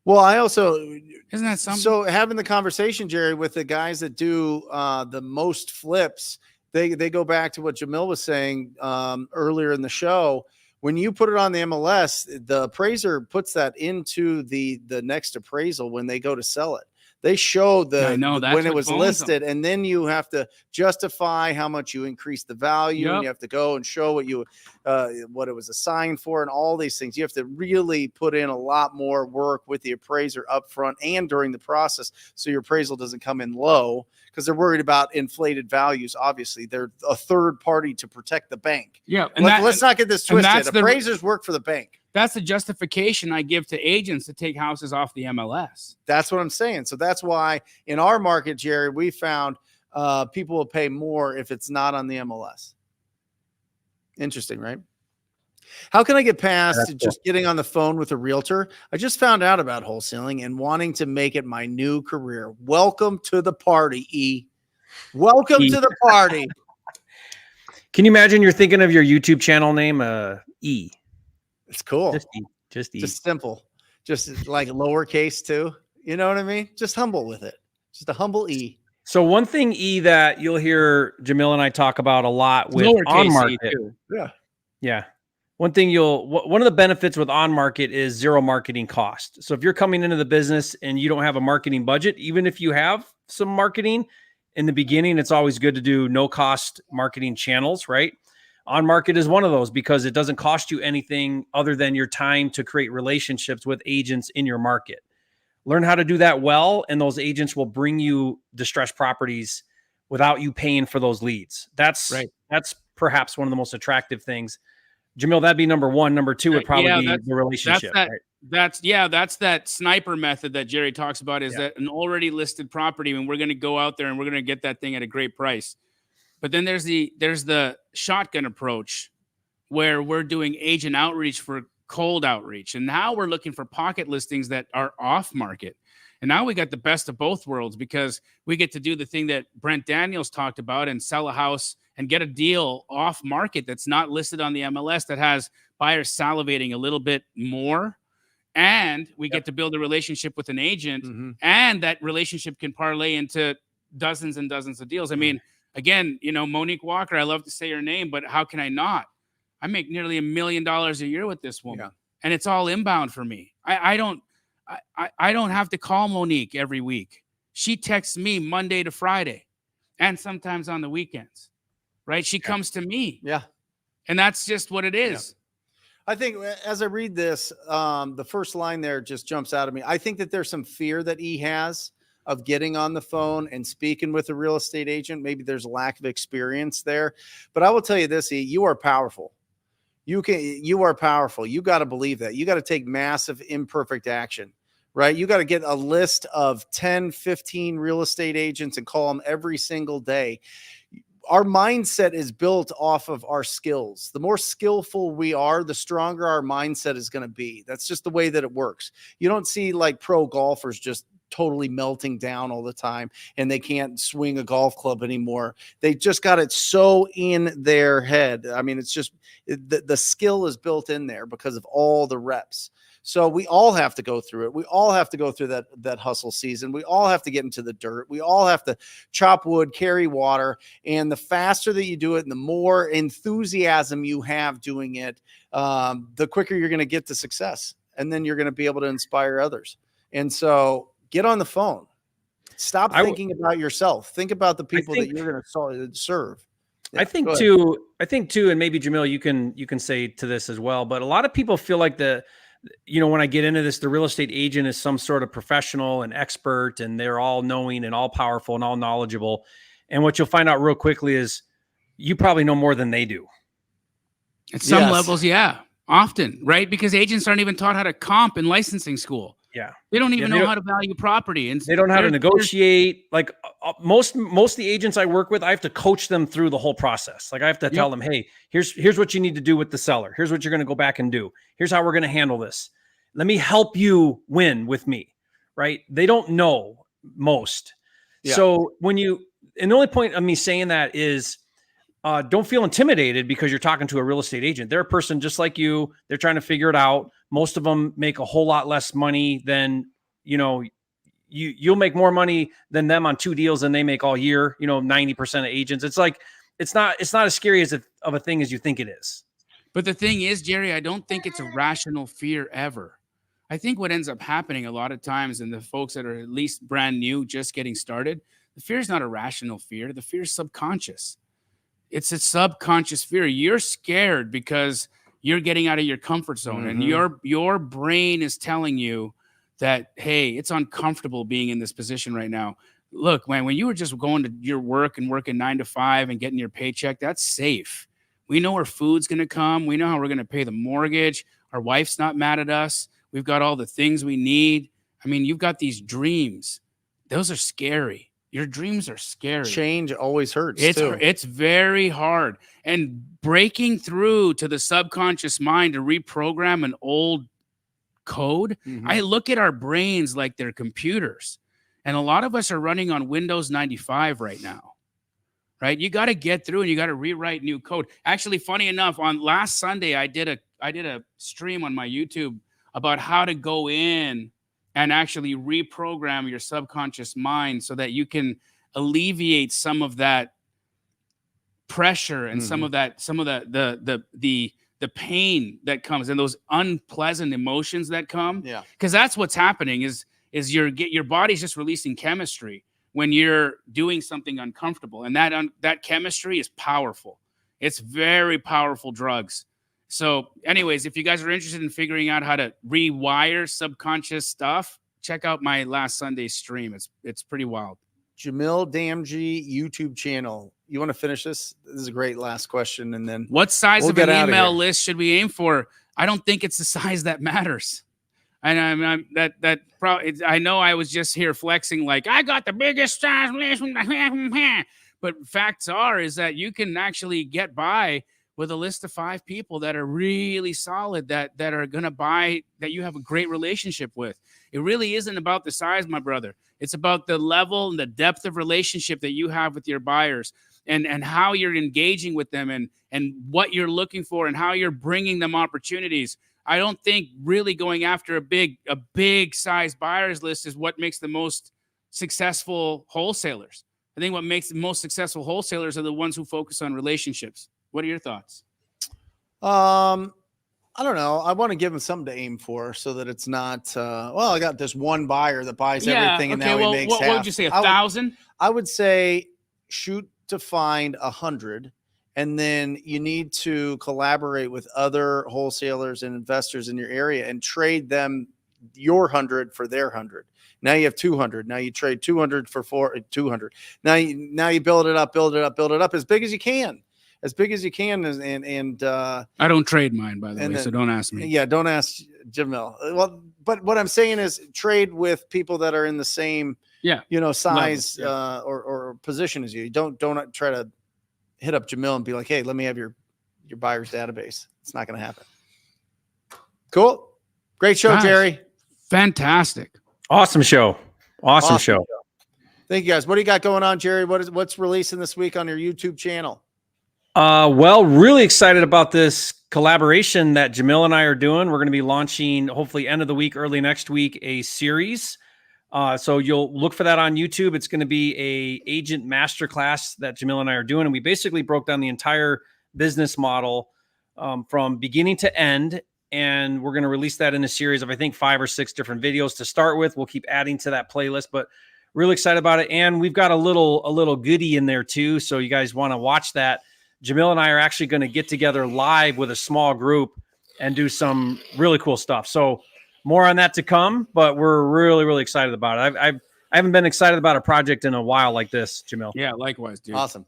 Well, I also isn't that something? So having the conversation, Jerry, with the guys that do the most flips, they go back to what Jamil was saying earlier in the show. When you put it on the MLS, the appraiser puts that into the next appraisal when they go to sell it. They show when it was listed, and then you have to justify how much you increase the value, and you have to go and show what it was assigned for, and all these things. You have to really put in a lot more work with the appraiser up front and during the process, so your appraisal doesn't come in low because they're worried about inflated values. Obviously, they're a third party to protect the bank. Yeah, and let's not get this twisted. Appraisers work for the bank. That's the justification I give to agents to take houses off the MLS. That's what I'm saying. So that's why in our market, Jerry, we found people will pay more if it's not on the MLS. Interesting, right? How can I get past just getting on the phone with a realtor? I just found out about wholesaling and wanting to make it my new career. Welcome to the party, E. Welcome to the party. Can you imagine you're thinking of your YouTube channel name, E? It's cool. Just E. Just simple. Just like lowercase too. You know what I mean? Just humble with it. Just a humble E. So one thing, E, that you'll hear Jamil and I talk about a lot with on market. Yeah. One of the benefits with on market is zero marketing cost. So if you're coming into the business and you don't have a marketing budget, even if you have some marketing in the beginning, it's always good to do no cost marketing channels, right? On market is one of those because it doesn't cost you anything other than your time to create relationships with agents in your market. Learn how to do that well, and those agents will bring you distressed properties without you paying for those leads. That's perhaps one of the most attractive things. Jamil, that'd be number one. Number two would probably be the relationship. That's that sniper method that Jerry talks about, is that an already listed property, and we're going to go out there and we're going to get that thing at a great price. But then there's the shotgun approach where we're doing agent outreach for cold outreach. And now we're looking for pocket listings that are off market. And now we got the best of both worlds because we get to do the thing that Brent Daniels talked about and sell a house and get a deal off market that's not listed on the MLS that has buyers salivating a little bit more. And we get to build a relationship with an agent, and that relationship can parlay into dozens and dozens of deals. I mean, again, Monique Walker, I love to say her name, but how can I not? I make nearly $1 million a year with this woman, Yeah. and it's all inbound for me. I don't have to call Monique every week. She texts me Monday to Friday, and sometimes on the weekends, right? She comes to me. Yeah. And that's just what it is. I think as I read this, the first line there just jumps out at me. I think that there's some fear that he has of getting on the phone and speaking with a real estate agent. Maybe there's a lack of experience there, but I will tell you this, you are powerful. You are powerful. You got to believe that. You got to take massive imperfect action, right? You got to get a list of 10, 15 real estate agents and call them every single day. Our mindset is built off of our skills. The more skillful we are, the stronger our mindset is going to be. That's just the way that it works. You don't see like pro golfers just totally melting down all the time and they can't swing a golf club anymore. They just got it so in their head. I mean, it's just the skill is built in there because of all the reps. So we all have to go through it. We all have to go through that hustle season. We all have to get into the dirt. We all have to chop wood, carry water. And the faster that you do it and the more enthusiasm you have doing it, the quicker you're going to get to success. And then you're going to be able to inspire others. And so get on the phone. Stop thinking about yourself. Think about the people that you're going to serve. Yeah, I think too, and maybe Jamil, you can say to this as well, but a lot of people feel like when I get into this, the real estate agent is some sort of professional and expert, and they're all knowing and all powerful and all knowledgeable. And what you'll find out real quickly is you probably know more than they do. At some levels, yeah, often, right? Because agents aren't even taught how to comp in licensing school. Yeah. They don't even know how to value property. And they don't know how to negotiate. Like most of the agents I work with, I have to coach them through the whole process. Like I have to tell them, hey, here's what you need to do with the seller. Here's what you're going to go back and do. Here's how we're going to handle this. Let me help you win with me. Right. They don't know most. Yeah. So and the only point of me saying that is, don't feel intimidated because you're talking to a real estate agent. They're a person just like you. They're trying to figure it out. Most of them make a whole lot less money than, you'll make more money than them on 2 deals than they make all year. 90% of agents. It's like, it's not as scary of a thing as you think it is. But the thing is, Jerry, I don't think it's a rational fear ever. I think what ends up happening a lot of times, and the folks that are at least brand new, just getting started, the fear is not a rational fear. The fear is subconscious. It's a subconscious fear. You're scared because you're getting out of your comfort zone, and your brain is telling you that, hey, it's uncomfortable being in this position right now. Look, man, when you were just going to your work and working 9 to 5 and getting your paycheck, that's safe. We know where food's going to come. We know how we're going to pay the mortgage. Our wife's not mad at us. We've got all the things we need. I mean, you've got these dreams. Those are scary. Your dreams are scary. Change always hurts. It's very hard. And breaking through to the subconscious mind to reprogram an old code, I look at our brains like they're computers. And a lot of us are running on Windows 95 right now. Right? You got to get through and you got to rewrite new code. Actually, funny enough, on last Sunday, I did a stream on my YouTube about how to go in and actually reprogram your subconscious mind so that you can alleviate some of that pressure and some of the pain that comes and those unpleasant emotions that come. Yeah. Because that's what's happening is your body's just releasing chemistry when you're doing something uncomfortable. And that chemistry is powerful. It's very powerful drugs. So anyways, if you guys are interested in figuring out how to rewire subconscious stuff, check out my last Sunday's stream. It's pretty wild. Jamil Damji YouTube channel. You want to finish this? This is a great last question. And then what size of an email list should we aim for? I don't think it's the size that matters. And I know I was just here flexing like I got the biggest size list. But facts is that you can actually get by with a list of 5 people that are really solid, that are going to buy, that you have a great relationship with. It really isn't about the size, my brother. It's about the level and the depth of relationship that you have with your buyers and how you're engaging with them and what you're looking for and how you're bringing them opportunities. I don't think really going after a big size buyers list is what makes the most successful wholesalers. I think what makes the most successful wholesalers are the ones who focus on relationships. What are your thoughts? I don't know. I want to give them something to aim for so that it's not, well, I got this one buyer that buys everything and now he makes half. What would you say, 1,000? I would say shoot to find 100. And then you need to collaborate with other wholesalers and investors in your area and trade them your 100 for their 100. Now you have 200. Now you trade 200 for 200. Now you build it up as big as you can. As big as you can, and I don't trade mine, by the way, so don't ask me. Yeah, don't ask Jamil. Well, but what I'm saying is trade with people that are in the same, size or position as you. Don't try to hit up Jamil and be like, hey, let me have your buyer's database. It's not going to happen. Cool, great show, Jerry. Fantastic, awesome show. Awesome show. Thank you guys. What do you got going on, Jerry? What's releasing this week on your YouTube channel? Well, really excited about this collaboration that Jamil and I are doing. We're going to be launching, hopefully end of the week, early next week, a series. So you'll look for that on YouTube. It's going to be a agent masterclass that Jamil and I are doing. And we basically broke down the entire business model from beginning to end. And we're going to release that in a series of, I think, 5 or 6 different videos to start with. We'll keep adding to that playlist, but really excited about it. And we've got a little goodie in there too. So you guys want to watch that. Jamil and I are actually going to get together live with a small group and do some really cool stuff. So more on that to come, but we're really, really excited about it. I haven't been excited about a project in a while like this, Jamil. Yeah, likewise, dude. Awesome.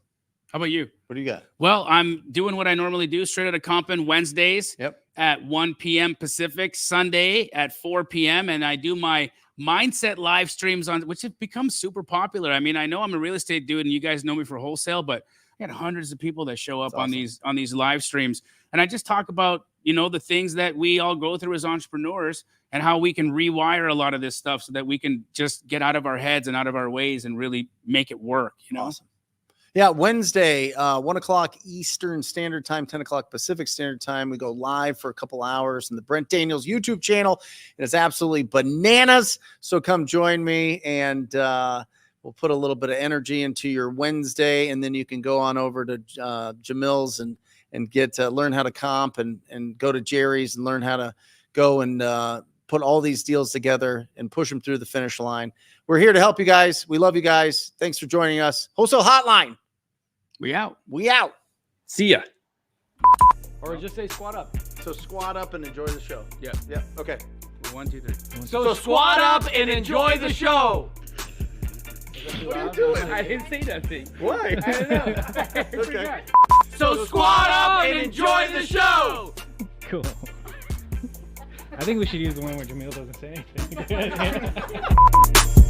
How about you? What do you got? Well, I'm doing what I normally do, straight out of Compton Wednesdays at 1 p.m. Pacific, Sunday at 4 p.m. And I do my mindset live streams which have become super popular. I mean, I know I'm a real estate dude and you guys know me for wholesale, but I got hundreds of people that show up on these live streams. And I just talk about, the things that we all go through as entrepreneurs and how we can rewire a lot of this stuff so that we can just get out of our heads and out of our ways and really make it work, Awesome. Yeah, Wednesday, 1 o'clock Eastern Standard Time, 10 o'clock Pacific Standard Time. We go live for a couple hours in the Brent Daniels YouTube channel. It is absolutely bananas. So come join me and we'll put a little bit of energy into your Wednesday, and then you can go on over to Jamil's and get to learn how to comp and go to Jerry's and learn how to go and put all these deals together and push them through the finish line. We're here to help you guys. We love you guys. Thanks for joining us. Wholesale Hotline. We out. See ya. Or just say squat up. So squat up and enjoy the show. Yeah. Okay. 1, 2, 3. So squat up and enjoy the show. What are you doing? I didn't say nothing. Why? I don't know. Okay. So squat up and enjoy the show. Cool. I think we should use the one where Jamil doesn't say anything.